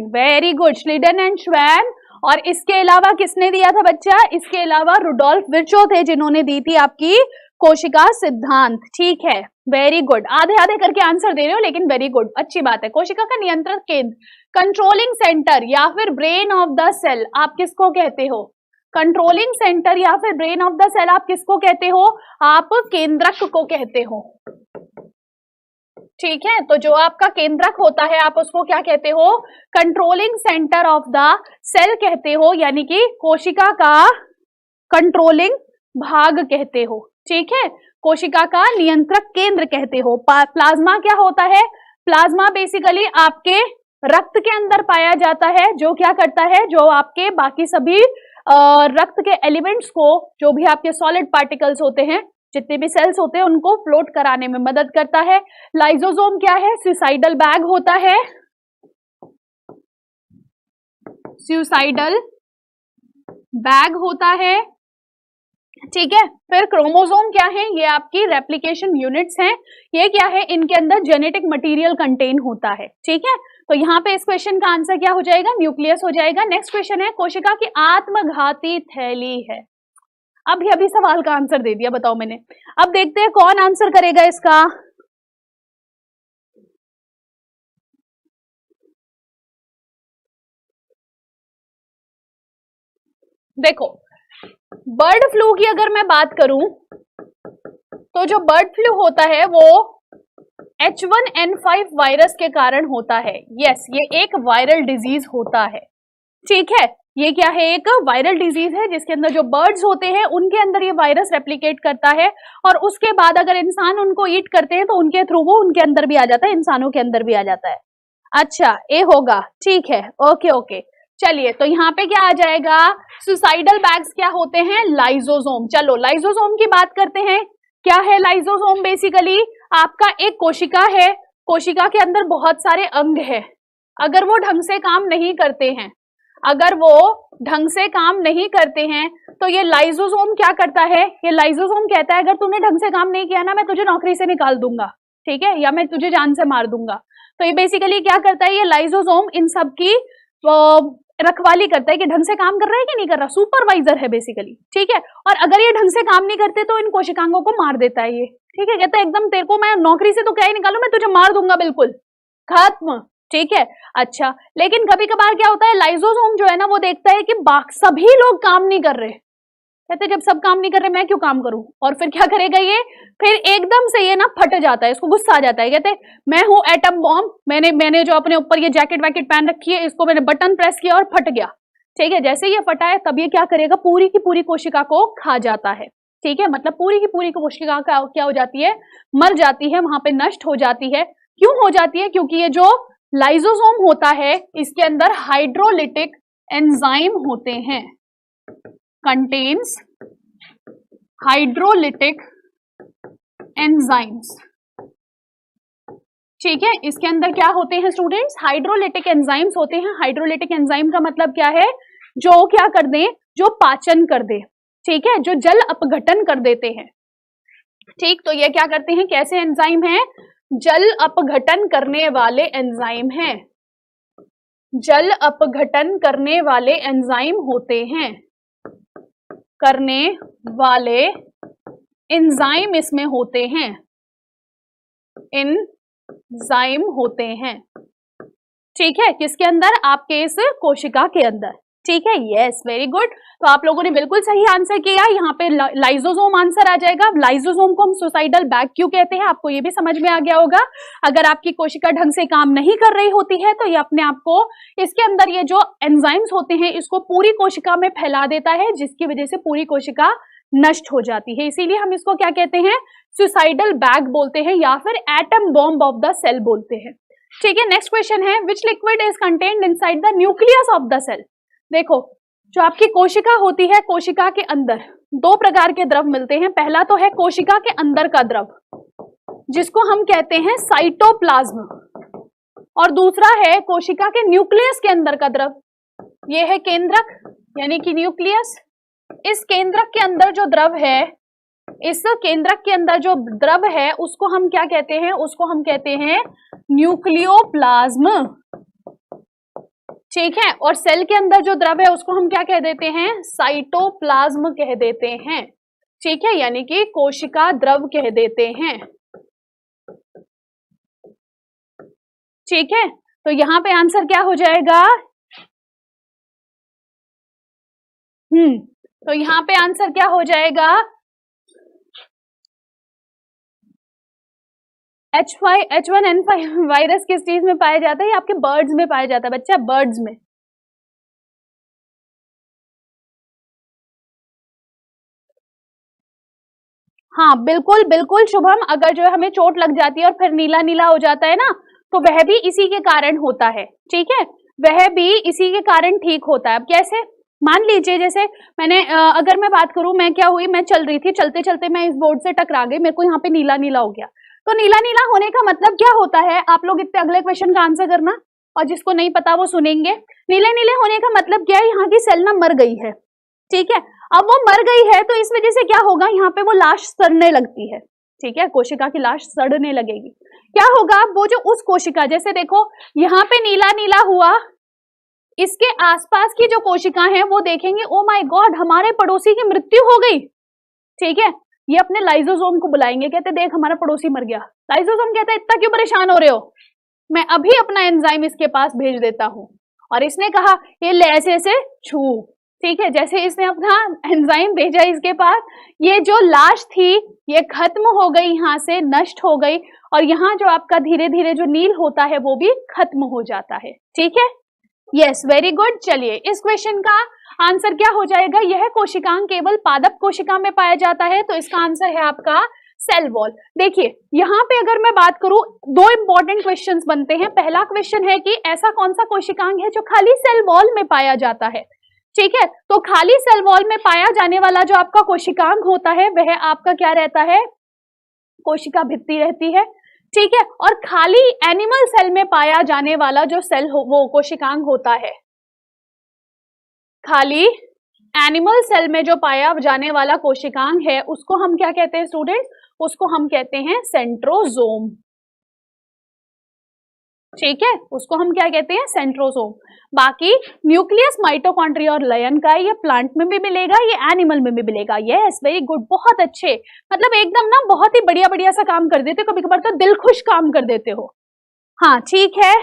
Very good, Schleiden and Schwann. और इसके अलावा किसने दिया था बच्चा, इसके अलावा रुडोल्फ विर्चो थे जिन्होंने दी थी आपकी कोशिका सिद्धांत। ठीक है, वेरी गुड, आधे आधे करके आंसर दे रहे हो लेकिन वेरी गुड, अच्छी बात है। कोशिका का नियंत्रण केंद्र, कंट्रोलिंग सेंटर या फिर ब्रेन ऑफ द सेल आप किसको कहते हो, कंट्रोलिंग सेंटर या फिर ब्रेन ऑफ द सेल आप किसको कहते हो, आप केंद्रक को कहते हो। ठीक है, तो जो आपका केंद्रक होता है आप उसको क्या कहते हो, controlling centre of the cell कहते हो, यानी कि कोशिका का कंट्रोलिंग भाग कहते हो। ठीक है, कोशिका का नियंत्रक केंद्र कहते हो। प्लाज्मा क्या होता है, प्लाज्मा बेसिकली आपके रक्त के अंदर पाया जाता है, जो क्या करता है, जो आपके बाकी सभी रक्त के एलिमेंट्स को, जो भी आपके सॉलिड पार्टिकल्स होते हैं, जितने भी सेल्स होते हैं उनको फ्लोट कराने में मदद करता है। लाइसोसोम क्या है, सुसाइडल बैग होता है, सुसाइडल बैग होता है। ठीक है, फिर क्रोमोसोम क्या है, ये आपकी रेप्लिकेशन यूनिट्स हैं। ये क्या है, इनके अंदर जेनेटिक मटेरियल कंटेन होता है। ठीक है, तो यहाँ पे इस क्वेश्चन का आंसर क्या हो जाएगा, न्यूक्लियस हो जाएगा। नेक्स्ट क्वेश्चन है, कोशिका की आत्मघाती थैली है। अभी सवाल का आंसर दे दिया, बताओ मैंने। अब देखते हैं कौन आंसर करेगा इसका। देखो, बर्ड फ्लू की अगर मैं बात करूं तो जो बर्ड फ्लू होता है वो H1N5 वायरस के कारण होता है। यस, ये एक वायरल डिजीज होता है। ठीक है, ये क्या है, एक वायरल डिजीज है जिसके अंदर जो बर्ड्स होते हैं उनके अंदर ये वायरस रेप्लिकेट करता है, और उसके बाद अगर इंसान उनको ईट करते हैं तो उनके थ्रू वो उनके अंदर भी आ जाता है, इंसानों के अंदर भी आ जाता है। अच्छा, ए होगा, ठीक है, ओके ओके। चलिए, तो यहाँ पे क्या आ जाएगा, सुसाइडल बैग्स क्या होते हैं, लाइसोसोम। चलो लाइसोसोम की बात करते हैं। क्या है लाइसोसोम, बेसिकली आपका एक कोशिका है, कोशिका के अंदर बहुत सारे अंग है। अगर वो ढंग से काम नहीं करते हैं, अगर वो ढंग से काम नहीं करते हैं तो ये लाइसोसोम क्या करता है, ये लाइसोसोम कहता है अगर तूने ढंग से काम नहीं किया ना, मैं तुझे नौकरी से निकाल दूंगा, ठीक है, या मैं तुझे जान से मार दूंगा। तो ये बेसिकली क्या करता है, ये लाइसोसोम इन सब की रखवाली करता है कि ढंग से काम कर रहा है कि नहीं कर रहा, सुपरवाइजर है बेसिकली। ठीक है, और अगर ये ढंग से काम नहीं करते तो इन कोशिकांगों को मार देता है ये। ठीक है, कहता है एकदम तेरे को मैं नौकरी से तो क्या ही निकालू, मैं तुझे मार दूंगा, बिल्कुल खत्म। ठीक है, अच्छा, लेकिन कभी कभार क्या होता है, लाइसोसोम जो है ना वो देखता है कि सभी लोग काम नहीं कर रहे, कहते जब सब काम नहीं कर रहे मैं क्यों काम करूं, और फिर क्या करेगा ये, फिर एकदम से ये ना फट जाता है, इसको गुस्सा आ जाता है, कहते मैं हूं एटम बॉम्ब, मैंने जो अपने ऊपर ये जैकेट वैकेट पहन रखी है, इसको मैंने बटन प्रेस किया और फट गया। ठीक है, जैसे ये फटा है तब ये क्या करेगा, पूरी की पूरी कोशिका को खा जाता है। ठीक है, मतलब पूरी की पूरी कोशिका क्या हो जाती है, मर जाती है, वहां पे नष्ट हो जाती है। क्यों हो जाती है, क्योंकि ये जो लाइसोसोम होता है इसके अंदर हाइड्रोलिटिक एंजाइम होते हैं, कंटेन्स हाइड्रोलिटिक एंजाइम्स। ठीक है, इसके अंदर क्या होते हैं स्टूडेंट्स, हाइड्रोलिटिक एंजाइम्स होते हैं। हाइड्रोलिटिक एंजाइम का मतलब क्या है, जो क्या कर दे, जो पाचन कर दे। ठीक है, जो जल अपघटन कर देते हैं। ठीक, तो ये क्या करते हैं, कैसे एंजाइम हैं, जल अपघटन करने वाले एंजाइम हैं, जल अपघटन करने वाले एंजाइम होते हैं, करने वाले एंजाइम इसमें होते हैं, एंजाइम होते हैं। ठीक है, किसके अंदर, आपके इस कोशिका के अंदर। ठीक है, यस, वेरी गुड। तो आप लोगों ने बिल्कुल सही आंसर किया, यहाँ पे लाइसोसोम आंसर आ जाएगा। लाइसोसोम को हम सुसाइडल बैग क्यों कहते हैं, आपको ये भी समझ में आ गया होगा। अगर आपकी कोशिका ढंग से काम नहीं कर रही होती है तो ये अपने आप को, इसके अंदर ये जो एंजाइम्स होते हैं इसको पूरी कोशिका में फैला देता है, जिसकी वजह से पूरी कोशिका नष्ट हो जाती है। इसीलिए हम इसको क्या कहते हैं, सुसाइडल बैग बोलते हैं, या फिर atom bomb of the cell बोलते हैं। ठीक है, नेक्स्ट क्वेश्चन है, which liquid is contained inside the nucleus of the cell. देखो, जो आपकी कोशिका होती है, कोशिका के अंदर दो प्रकार के द्रव मिलते हैं। पहला तो है कोशिका के अंदर का द्रव, जिसको हम कहते हैं साइटोप्लाज्म, और दूसरा है कोशिका के न्यूक्लियस के अंदर का द्रव। ये है केंद्रक यानी कि न्यूक्लियस। इस केंद्रक के अंदर जो द्रव है, इस केंद्रक के अंदर जो द्रव है उसको हम क्या कहते हैं? उसको हम कहते हैं न्यूक्लियोप्लाज्म, ठीक है। और सेल के अंदर जो द्रव है उसको हम क्या कह देते हैं? साइटोप्लाज्म कह देते हैं, ठीक है, यानी कि कोशिका द्रव कह देते हैं, ठीक है। तो यहां पे आंसर क्या हो जाएगा? तो यहां पे आंसर क्या हो जाएगा? H1N5 वायरस किस चीज में पाया जाता है? ये आपके बर्ड्स में पाया जाता है बच्चा, बर्ड्स में। हाँ बिल्कुल बिल्कुल शुभम, अगर जो है हमें चोट लग जाती है और फिर नीला नीला हो जाता है ना, तो वह भी इसी के कारण होता है, ठीक है, वह भी इसी के कारण ठीक होता है। अब कैसे? मान लीजिए जैसे मैंने अगर मैं बात करूं, मैं क्या हुई, मैं चल रही थी, चलते चलते मैं इस बोर्ड से टकरा गई, मेरे को यहाँ पे नीला नीला हो गया। तो नीला नीला होने का मतलब क्या होता है? आप लोग इतने अगले क्वेश्चन का आंसर करना, और जिसको नहीं पता वो सुनेंगे। नीले नीले होने का मतलब क्या है? यहाँ की सेल ना मर गई है, ठीक है। अब वो मर गई है तो इस वजह से क्या होगा? यहाँ पे वो लाश सड़ने लगती है, ठीक है, कोशिका की लाश सड़ने लगेगी। क्या होगा? वो जो उस कोशिका, जैसे देखो यहाँ पे नीला नीला हुआ, इसके आसपास की जो कोशिका हैं वो देखेंगे, ओ माय गॉड, हमारे पड़ोसी की मृत्यु हो गई, ठीक है। ये अपने लाइजोसोम को बुलाएंगे, कहते देख हमारा पड़ोसी मर गया। लाइजोसोम कहता है इतना क्यों परेशान हो रहे हो, मैं अभी अपना एंजाइम इसके पास भेज देता हूं। और इसने कहा ये ले ऐसे ऐसे छू, ठीक है, जैसे इसने अपना एंजाइम भेजा इसके पास, ये जो लाश थी ये खत्म हो गई, यहाँ से नष्ट हो गई, और यहाँ जो आपका धीरे धीरे जो नील होता है वो भी खत्म हो जाता है, ठीक है। Yes, very good. चलिए इस क्वेश्चन का आंसर क्या हो जाएगा? यह कोशिकांग केवल पादप कोशिका में पाया जाता है, तो इसका आंसर है आपका सेल वॉल। देखिए यहाँ पे अगर मैं बात करूं, दो इंपॉर्टेंट क्वेश्चंस बनते हैं। पहला क्वेश्चन है कि ऐसा कौन सा कोशिकांग है जो खाली सेल वॉल में पाया जाता है, ठीक है। तो खाली सेल वॉल में पाया जाने वाला जो आपका कोशिकांग होता है वह आपका क्या रहता है? कोशिका भित्ति रहती है, ठीक है। और खाली एनिमल सेल में पाया जाने वाला जो सेल वो कोशिकांग होता है, खाली एनिमल सेल में जो पाया जाने वाला कोशिकांग है उसको हम क्या कहते हैं स्टूडेंट? उसको हम कहते हैं सेंट्रोजोम, ठीक है, उसको हम क्या कहते हैं? सेंट्रोजोम। बाकी न्यूक्लियस माइटोकॉन्ड्रिया और लयन का, ये प्लांट में भी मिलेगा, ये एनिमल में भी मिलेगा। यस, वेरी गुड, बहुत अच्छे, मतलब एकदम ना बहुत ही बढ़िया बढ़िया सा काम कर देते हो, कभी कभार तो दिल खुश काम कर देते हो। हाँ ठीक है,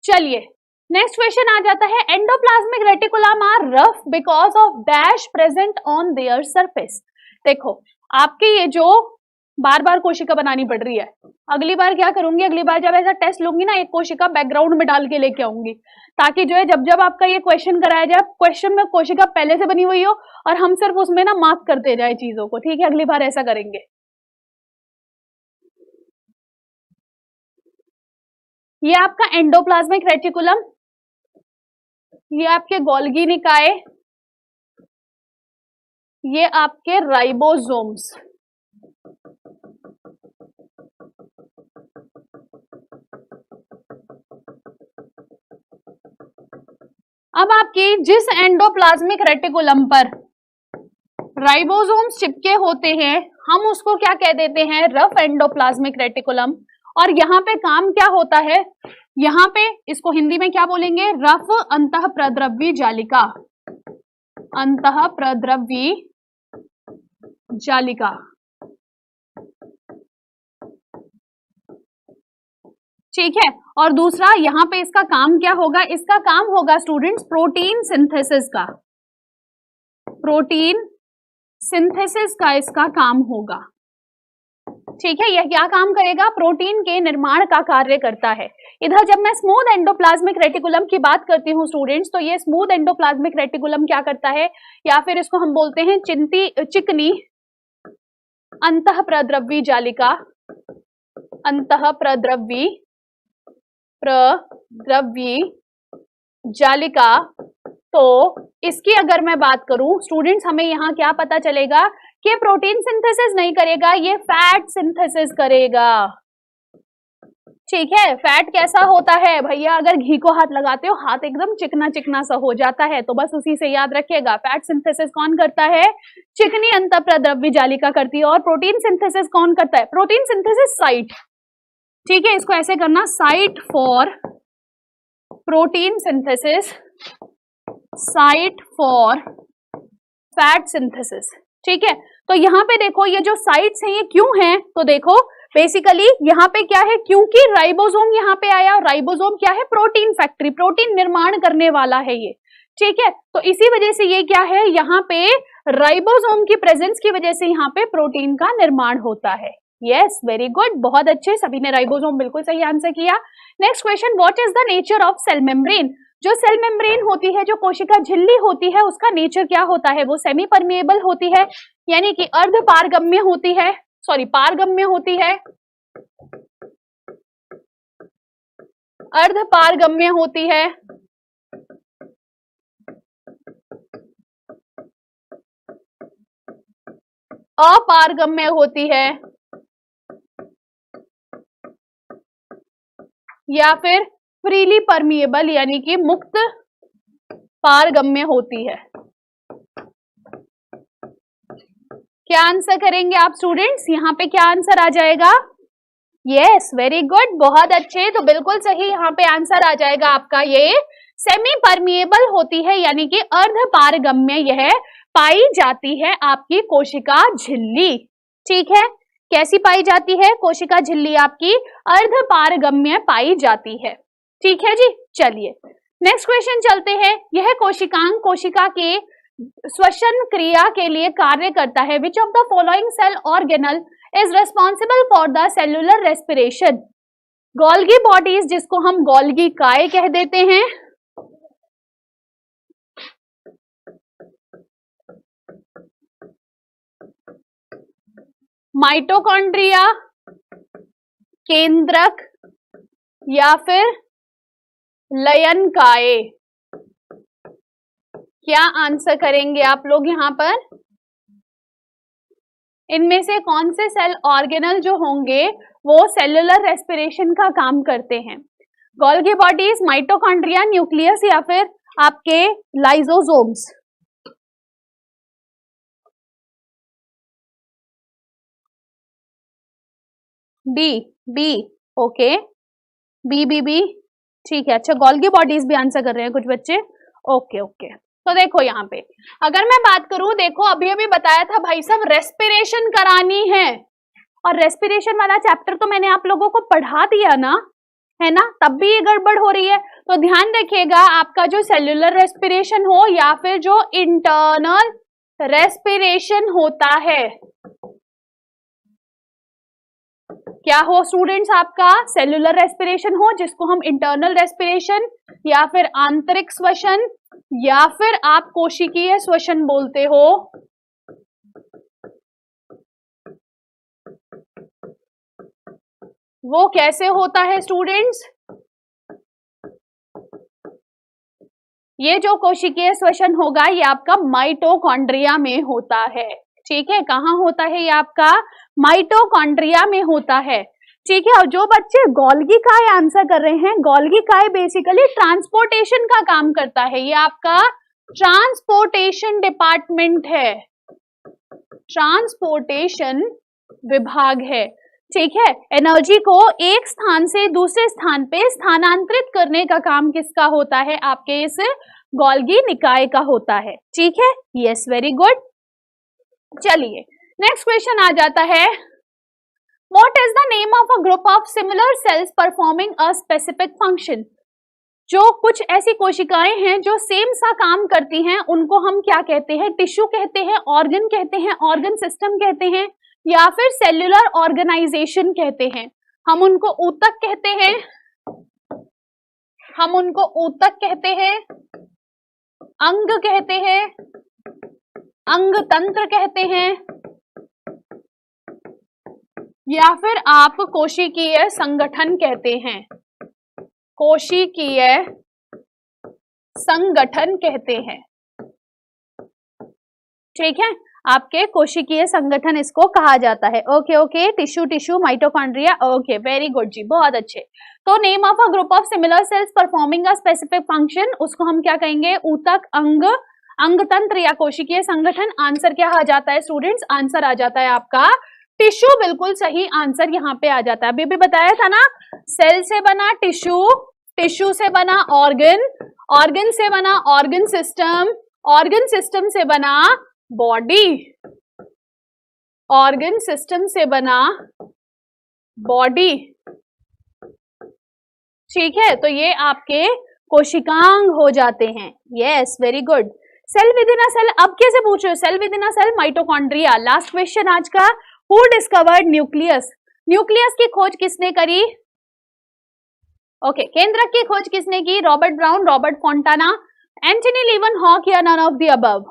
चलिए नेक्स्ट क्वेश्चन आ जाता है। Endoplasmic reticulum are rough because of dash present on their surface. देखो आपके ये जो बार बार कोशिका बनानी पड़ रही है, अगली बार क्या करूंगी, अगली बार जब ऐसा टेस्ट लूंगी ना, एक कोशिका बैकग्राउंड में डाल के लेके आऊंगी, ताकि जो है जब जब आपका ये क्वेश्चन कराया जाए, क्वेश्चन में कोशिका पहले से बनी हुई हो और हम सिर्फ उसमें ना मार्क करते जाए चीजों को, ठीक है। अगली बार ऐसा करेंगे। ये आपका एंडोप्लाज्मिक रेटिकुलम, ये आपके गोल्गी निकाय, ये आपके राइबोसोम्स, अब आपकी जिस एंडोप्लाज्मिक रेटिकुलम पर राइबोसोम्स चिपके होते हैं हम उसको क्या कह देते हैं? Rough endoplasmic reticulum. और यहाँ पे काम क्या होता है? यहाँ पे इसको हिंदी में क्या बोलेंगे? रफ अंतःप्रद्रवी जालिका, अंतःप्रद्रवी जालिका, ठीक है। और दूसरा यहाँ पे इसका काम क्या होगा? इसका काम होगा स्टूडेंट्स प्रोटीन सिंथेसिस का, प्रोटीन सिंथेसिस का इसका काम होगा, ठीक है। यह क्या काम करेगा? प्रोटीन के निर्माण का कार्य करता है। इधर जब मैं स्मूथ एंडोप्लाज्मिक रेटिकुलम की बात करती हूँ स्टूडेंट्स, तो ये स्मूथ एंडोप्लाज्मिक रेटिकुलम क्या करता है, या फिर इसको हम बोलते हैं चिकनी अंतःप्रद्रवी जालिका, अंतःप्रद्रवी जालिका तो इसकी अगर मैं बात करूं स्टूडेंट्स, हमें यहाँ क्या पता चलेगा कि प्रोटीन सिंथेसिस नहीं करेगा, ये फैट सिंथेसिस करेगा। ठीक है, फैट कैसा होता है भैया, अगर घी को हाथ लगाते हो हाथ एकदम चिकना चिकना सा हो जाता है, तो बस उसी से याद रखिएगा। फैट सिंथेसिस कौन करता है, चिकनी अंतःप्रद्रव्य जालिका करती है। और प्रोटीन सिंथेसिस कौन करता है, प्रोटीन सिंथेसिस साइट। ठीक है, इसको ऐसे करना, site for protein synthesis, site for fat synthesis. ठीक है, तो यहाँ पे देखो ये जो साइट्स हैं ये क्यों हैं, तो देखो बेसिकली यहाँ पे क्या है, क्योंकि राइबोसोम यहाँ पे आया। राइबोसोम क्या है, प्रोटीन फैक्ट्री, प्रोटीन निर्माण करने वाला है ये। ठीक है, तो इसी वजह से ये क्या है, यहाँ पे राइबोसोम की प्रेजेंस की वजह से यहाँ पे प्रोटीन का निर्माण होता है। यस, वेरी गुड, बहुत अच्छे, सभी ने राइबोसोम बिल्कुल सही आंसर किया। Next question, what is the nature of cell membrane. जो सेल मेम्ब्रेन होती है, जो कोशिका झिल्ली होती है, उसका नेचर क्या होता है, वो सेमी परमेएबल होती है, यानी कि अर्ध पारगम्य होती है, सॉरी पारगम्य होती है, अर्ध पारगम्य होती है, अपारगम्य होती है, या फिर फ्रीली परमिएबल यानी कि मुक्त पारगम्य होती है। क्या आंसर करेंगे आप स्टूडेंट्स, यहाँ पे क्या आंसर आ जाएगा, यस वेरी गुड, बहुत अच्छे, तो बिल्कुल सही यहाँ पे आंसर आ जाएगा आपका, ये सेमी परमिएबल होती है, यानी कि अर्ध पारगम्य यह पाई जाती है आपकी कोशिका झिल्ली। ठीक है, कैसी पाई जाती है, कोशिका झिल्ली आपकी अर्ध पारगम्य पाई जाती है। ठीक है जी, चलिए नेक्स्ट क्वेश्चन चलते हैं। यह कोशिकांग कोशिका के श्वसन क्रिया के लिए कार्य करता है। Which of the following cell organelle is responsible for the cellular respiration. Golgi bodies, जिसको हम गोल्गी काय कह देते हैं, माइटोकॉन्ड्रिया, केंद्रक या फिर लयनकाय। क्या आंसर करेंगे आप लोग यहाँ पर, इनमें से कौन से सेल ऑर्गेनल जो होंगे वो सेल्यूलर रेस्पिरेशन का काम करते हैं। गोल्गी बॉडीज, माइटोकॉन्ड्रिया, न्यूक्लियस या फिर आपके लाइसोसोम्स। बी, ओके, बी, ठीक है, अच्छा गोल्गी बॉडीज भी आंसर कर रहे हैं कुछ बच्चे, ओके ओके। तो देखो यहाँ पे अगर मैं बात करूं, देखो अभी अभी बताया था भाई साहब रेस्पिरेशन करानी है, और रेस्पिरेशन वाला चैप्टर तो मैंने आप लोगों को पढ़ा दिया ना, है ना, तब भी ये गड़बड़ हो रही है। तो ध्यान रखिएगा, आपका जो सेल्यूलर रेस्पिरेशन हो या फिर जो इंटरनल रेस्पिरेशन होता है, क्या हो स्टूडेंट्स, आपका सेल्यूलर रेस्पिरेशन हो जिसको हम इंटरनल रेस्पिरेशन या फिर आंतरिक श्वसन या फिर आप कोशिकीय श्वसन बोलते हो, वो कैसे होता है स्टूडेंट्स, ये जो कोशिकीय श्वसन होगा ये आपका माइटोकॉन्ड्रिया में होता है। ठीक है, कहाँ होता है ये आपका, माइटोकॉन्ड्रिया में होता है। ठीक है, और जो बच्चे गोल्गी काय आंसर कर रहे हैं, गोल्गी काय बेसिकली ट्रांसपोर्टेशन का काम करता है, ये आपका ट्रांसपोर्टेशन डिपार्टमेंट है, ट्रांसपोर्टेशन विभाग है। ठीक है, एनर्जी को एक स्थान से दूसरे स्थान पे स्थानांतरित करने का काम किसका होता है, आपके इस गोल्गी निकाय का होता है। ठीक है, यस वेरी गुड। चलिए नेक्स्ट क्वेश्चन आ जाता है, what is the name of a group of similar cells performing a specific function. जो कुछ ऐसी कोशिकाएं हैं जो सेम सा काम करती हैं, उनको हम क्या कहते हैं, टिश्यू कहते हैं, ऑर्गन कहते हैं, ऑर्गन सिस्टम कहते हैं, या फिर सेल्यूलर ऑर्गेनाइजेशन कहते हैं। हम उनको ऊतक कहते हैं, हम उनको ऊतक कहते हैं, अंग कहते हैं, अंग तंत्र कहते हैं, या फिर आप कोशिकीय संगठन कहते हैं, कोशिकीय संगठन कहते हैं। ठीक है, आपके कोशिकीय संगठन इसको कहा जाता है। Okay okay, tissue tissue mitochondria, okay very good जी, बहुत अच्छे। तो name of a group of similar cells performing a specific function, उसको हम क्या कहेंगे? ऊतक, अंग, अंगतंत्र या कोशिकीय संगठन। आंसर क्या आ जाता है स्टूडेंट्स? आंसर आ जाता है आपका टिश्यू, बिल्कुल सही आंसर यहाँ पे आ जाता है। अभी भी बताया था ना, सेल से बना टिश्यू, टिश्यू से बना ऑर्गन, ऑर्गन से बना ऑर्गन सिस्टम, ऑर्गन सिस्टम से बना बॉडी, ऑर्गन सिस्टम से बना बॉडी। ठीक है, तो ये आपके कोशिकांग हो जाते हैं। Yes, very good. Cell within a cell, अब कैसे पूछ रहे हो? Cell within a cell, mitochondria. Last question आज का, हु डिस्कवर्ड न्यूक्लियस? न्यूक्लियस की खोज किसने करी? ओके, केंद्रक की खोज किसने की? Robert Brown, Robert Fontana, Antonie Leeuwenhoek या none of the above?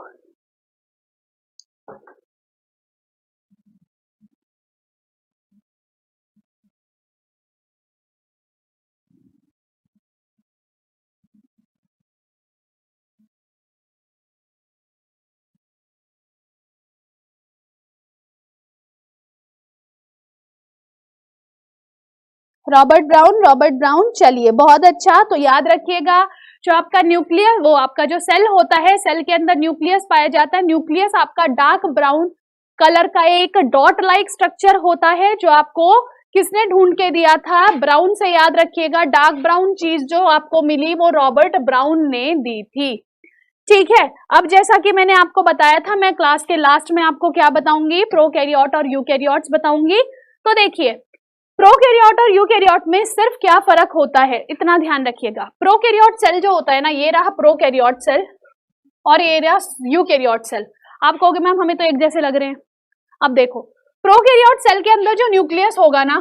Robert Brown, Robert Brown. चलिए, बहुत अच्छा। तो याद रखिएगा, जो आपका न्यूक्लियस, वो आपका जो सेल होता है, सेल के अंदर न्यूक्लियस पाया जाता है। न्यूक्लियस आपका डार्क ब्राउन कलर का एक डॉट लाइक स्ट्रक्चर होता है, जो आपको किसने ढूंढ के दिया था? ब्राउन से। याद रखिएगा, डार्क ब्राउन चीज जो आपको मिली वो रॉबर्ट ब्राउन ने दी थी। ठीक है, अब जैसा कि मैंने आपको बताया था, मैं क्लास के लास्ट में आपको क्या बताऊंगी? प्रोकैरियोट और यूकैरियोट्स बताऊंगी। तो देखिए, प्रोकैरियोट और यूकैरियोट में सिर्फ क्या फर्क होता है, इतना ध्यान रखिएगा। प्रोकैरियोट सेल जो होता है ना, ये रहा प्रोकैरियोट सेल और ये रहा यूकैरियोट सेल। आप कहोगे मैम हमें तो एक जैसे लग रहे हैं। अब देखो, प्रोकैरियोट सेल के अंदर जो न्यूक्लियस होगा ना,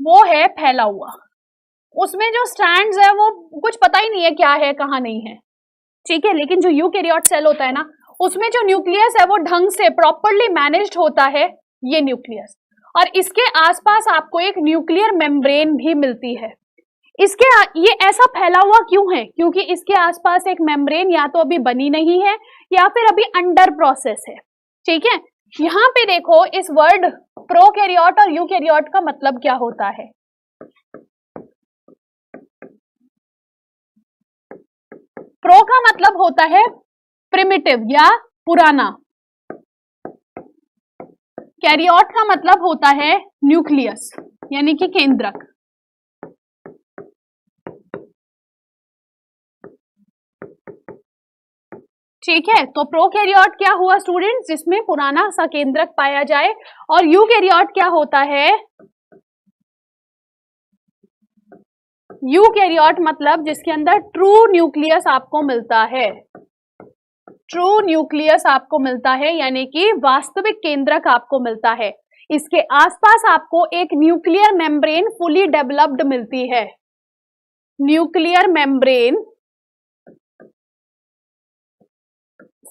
वो है फैला हुआ, उसमें जो स्ट्रैंड्स है वो कुछ पता ही नहीं है क्या है कहाँ नहीं है। ठीक है, लेकिन जो यूकैरियोट सेल होता है ना, उसमें जो न्यूक्लियस है वो ढंग से प्रॉपर्ली मैनेज्ड होता है, ये न्यूक्लियस। और इसके आसपास आपको एक न्यूक्लियर मेम्ब्रेन भी मिलती है। इसके ये ऐसा फैला हुआ क्यों है? क्योंकि इसके आसपास एक मेम्ब्रेन या तो अभी बनी नहीं है या फिर अभी अंडर प्रोसेस है। ठीक है, यहाँ पे देखो, इस वर्ड प्रोकैरियोट और यूकैरियोट का मतलब क्या होता है? प्रो का मतलब होता है प्रिमिटिव या पुराना, कैरियोट का मतलब होता है न्यूक्लियस यानी कि केंद्रक। ठीक है, तो प्रोकैरियोट क्या हुआ स्टूडेंट्स? जिसमें पुराना सा केंद्रक पाया जाए। और यूकैरियोट क्या होता है? यूकैरियोट मतलब जिसके अंदर ट्रू न्यूक्लियस आपको मिलता है, ट्रू न्यूक्लियस आपको मिलता है, यानी कि वास्तविक केंद्रक आपको मिलता है। इसके आसपास आपको एक न्यूक्लियर मेम्ब्रेन फुली डेवलप्ड मिलती है, न्यूक्लियर मेम्ब्रेन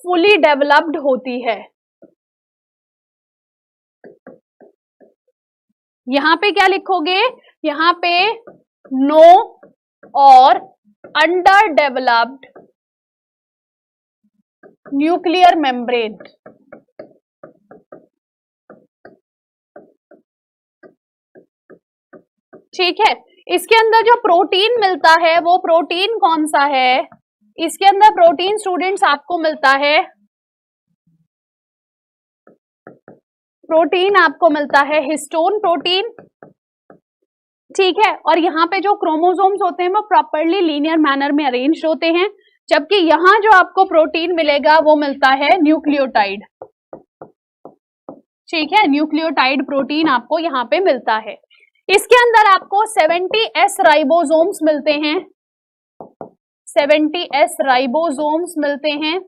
फुली डेवलप्ड होती है। यहां पे क्या लिखोगे? यहां पे नो और अंडर डेवलप्ड न्यूक्लियर मेम्ब्रेन। ठीक है, इसके अंदर जो प्रोटीन मिलता है वो प्रोटीन कौन सा है? इसके अंदर प्रोटीन स्टूडेंट्स आपको मिलता है, प्रोटीन आपको मिलता है हिस्टोन प्रोटीन। ठीक है, और यहाँ पे जो क्रोमोसोम्स होते हैं वो प्रॉपरली लीनियर मैनर में अरेंज होते हैं, जबकि यहाँ जो आपको प्रोटीन मिलेगा वो मिलता है न्यूक्लियोटाइड। ठीक है, न्यूक्लियोटाइड प्रोटीन आपको यहाँ पे मिलता है। इसके अंदर आपको 70S राइबोसोम्स मिलते हैं, 70S राइबोसोम्स मिलते हैं,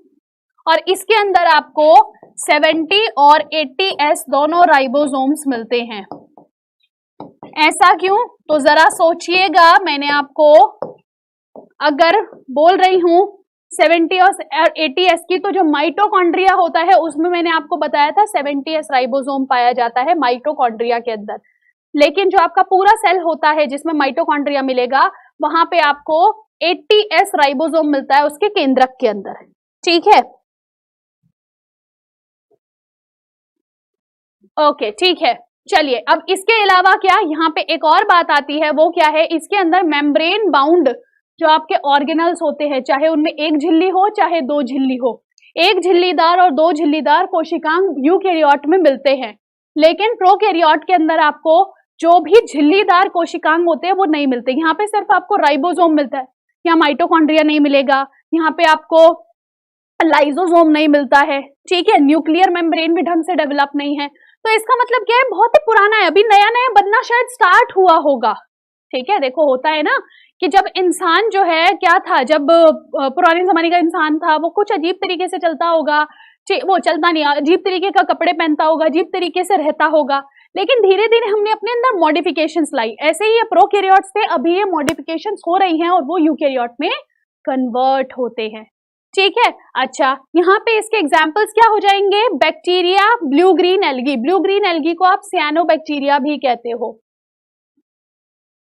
और इसके अंदर आपको 70 और 80S दोनों राइबोसोम्स मिलते हैं। ऐसा क्यों? तो जरा सोचिएगा, मैंने आपको अगर बोल रही हूं 70 और 80S की, तो जो माइटोकॉन्ड्रिया होता है उसमें मैंने आपको बताया था 70S राइबोसोम पाया जाता है माइटोकॉन्ड्रिया के अंदर। लेकिन जो आपका पूरा सेल होता है जिसमें माइटोकॉन्ड्रिया मिलेगा, वहां पे आपको 80S राइबोसोम मिलता है उसके केंद्रक के अंदर, ठीक है। ओके, ठीक है, चलिए अब इसके अलावा क्या यहाँ पे एक और बात आती है, वो क्या है, इसके अंदर मेम्ब्रेन बाउंड जो आपके ऑर्गेनल्स होते हैं, चाहे उनमें एक झिल्ली हो चाहे दो झिल्ली हो, एक झिल्लीदार और दो झिल्लीदार कोशिकांग यूकेरियोट में मिलते हैं, लेकिन प्रोकैरियोट के अंदर आपको जो भी झिल्लीदार कोशिकांग होते हैं वो नहीं मिलते। यहाँ पे सिर्फ आपको राइबोसोम मिलता है, यहाँ माइटोकॉन्ड्रिया नहीं मिलेगा, यहाँ पे आपको लाइसोसोम नहीं मिलता है, ठीक है, न्यूक्लियर मेम्ब्रेन भी ढंग से डेवलप नहीं है। तो इसका मतलब क्या है, बहुत ही पुराना है, अभी नया नया बनना शायद स्टार्ट हुआ होगा, ठीक है। देखो होता है ना कि जब इंसान जो है क्या था, जब पुराने जमाने का इंसान था वो कुछ अजीब तरीके से चलता होगा, वो चलता नहीं, अजीब तरीके का कपड़े पहनता होगा, अजीब तरीके से रहता होगा, लेकिन धीरे धीरे हमने अपने अंदर मॉडिफिकेशंस लाई। ऐसे ही ये प्रोकैरियोट्स थे, अभी ये मॉडिफिकेशंस हो रही हैं और वो यूकैरियोट में कन्वर्ट होते हैं, ठीक है। अच्छा, यहाँ पे इसके एग्जाम्पल्स क्या हो जाएंगे, bacteria, blue green algae, blue green algae को आप सियानोबैक्टीरिया भी कहते हो,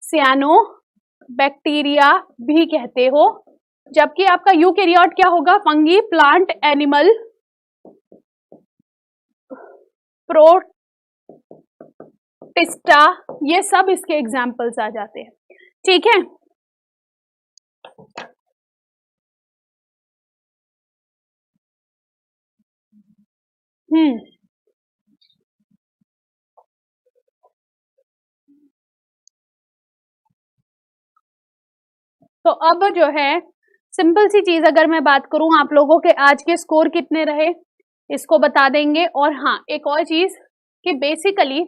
सियानोबैक्टीरिया भी कहते हो, जबकि आपका यूकैरियोट क्या होगा, फंगी, प्लांट, एनिमल, प्रोटिस्टा, ये सब इसके एग्जाम्पल्स आ जाते हैं, ठीक है। तो अब जो है सिंपल सी चीज अगर मैं बात करूं, आप लोगों के आज के स्कोर कितने रहे इसको बता देंगे। और हाँ, एक और चीज कि बेसिकली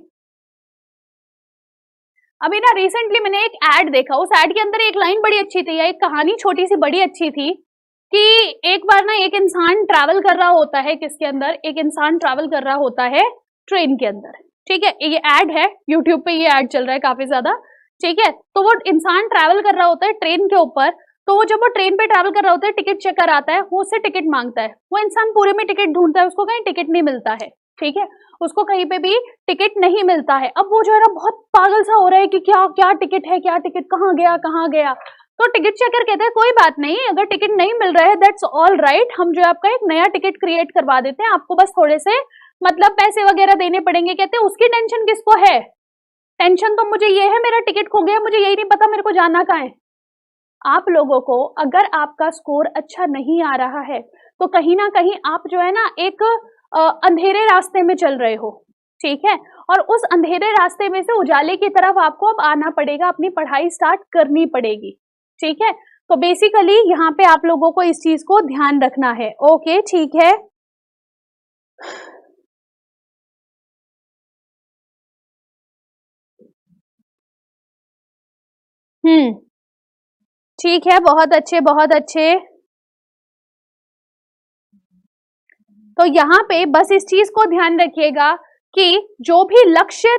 अभी ना रिसेंटली मैंने एक एड देखा, उस एड के अंदर एक लाइन बड़ी अच्छी थी, या एक कहानी छोटी सी बड़ी अच्छी थी, कि एक बार ना एक इंसान ट्रैवल कर रहा होता है, किसके अंदर, एक इंसान ट्रैवल कर रहा होता है ट्रेन के अंदर, ठीक है। ये एड है, यूट्यूब पे ये एड चल रहा है काफी ज्यादा, ठीक है। तो वो इंसान ट्रैवल कर रहा होता है ट्रेन के ऊपर, तो वो जब वो ट्रेन पे ट्रैवल कर रहा होता है, टिकट चेकर आता है, वो उससे टिकट मांगता है, वो इंसान पूरे में टिकट ढूंढता है, उसको कहीं टिकट नहीं मिलता है, ठीक है, उसको कहीं पे भी टिकट नहीं मिलता है। अब वो जो है ना बहुत पागल सा हो रहा है कि क्या क्या टिकट है, क्या टिकट, कहाँ गया कहाँ गया। तो टिकट चेकर कहते हैं कोई बात नहीं, अगर टिकट नहीं मिल रहा है दैट्स ऑल राइट, हम जो है आपका एक नया टिकट क्रिएट करवा देते हैं, आपको बस थोड़े से मतलब पैसे वगैरह देने पड़ेंगे। कहते हैं उसकी टेंशन किसको है, टेंशन तो मुझे ये है, मेरा टिकट खो गया, मुझे यही नहीं पता मेरे को जाना कहाँ है। आप लोगों को अगर आपका स्कोर अच्छा नहीं आ रहा है तो कहीं ना कहीं आप जो है ना एक अंधेरे रास्ते में चल रहे हो, ठीक है, और उस अंधेरे रास्ते में से उजाले की तरफ आपको अब आना पड़ेगा, अपनी पढ़ाई स्टार्ट करनी पड़ेगी, ठीक है। तो बेसिकली यहाँ पे आप लोगों को इस चीज को ध्यान रखना है, ओके, ठीक है। ठीक है, बहुत अच्छे बहुत अच्छे। तो यहाँ पे बस इस चीज को ध्यान रखिएगा कि जो भी लक्ष्य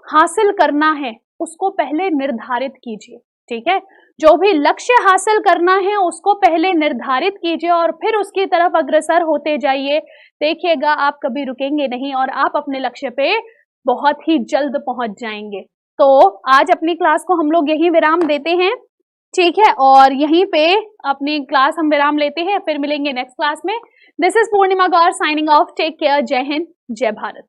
हासिल करना है उसको पहले निर्धारित कीजिए, ठीक है, जो भी लक्ष्य हासिल करना है उसको पहले निर्धारित कीजिए और फिर उसकी तरफ अग्रसर होते जाइए। देखिएगा आप कभी रुकेंगे नहीं और आप अपने लक्ष्य पे बहुत ही जल्द पहुंच जाएंगे। तो आज अपनी क्लास को हम लोग यही विराम देते हैं, ठीक है, और यहीं पे अपनी क्लास हम विराम लेते हैं, फिर मिलेंगे नेक्स्ट क्लास में। This is Purnima Gaur signing off, take care, Jai Hind, जय भारत।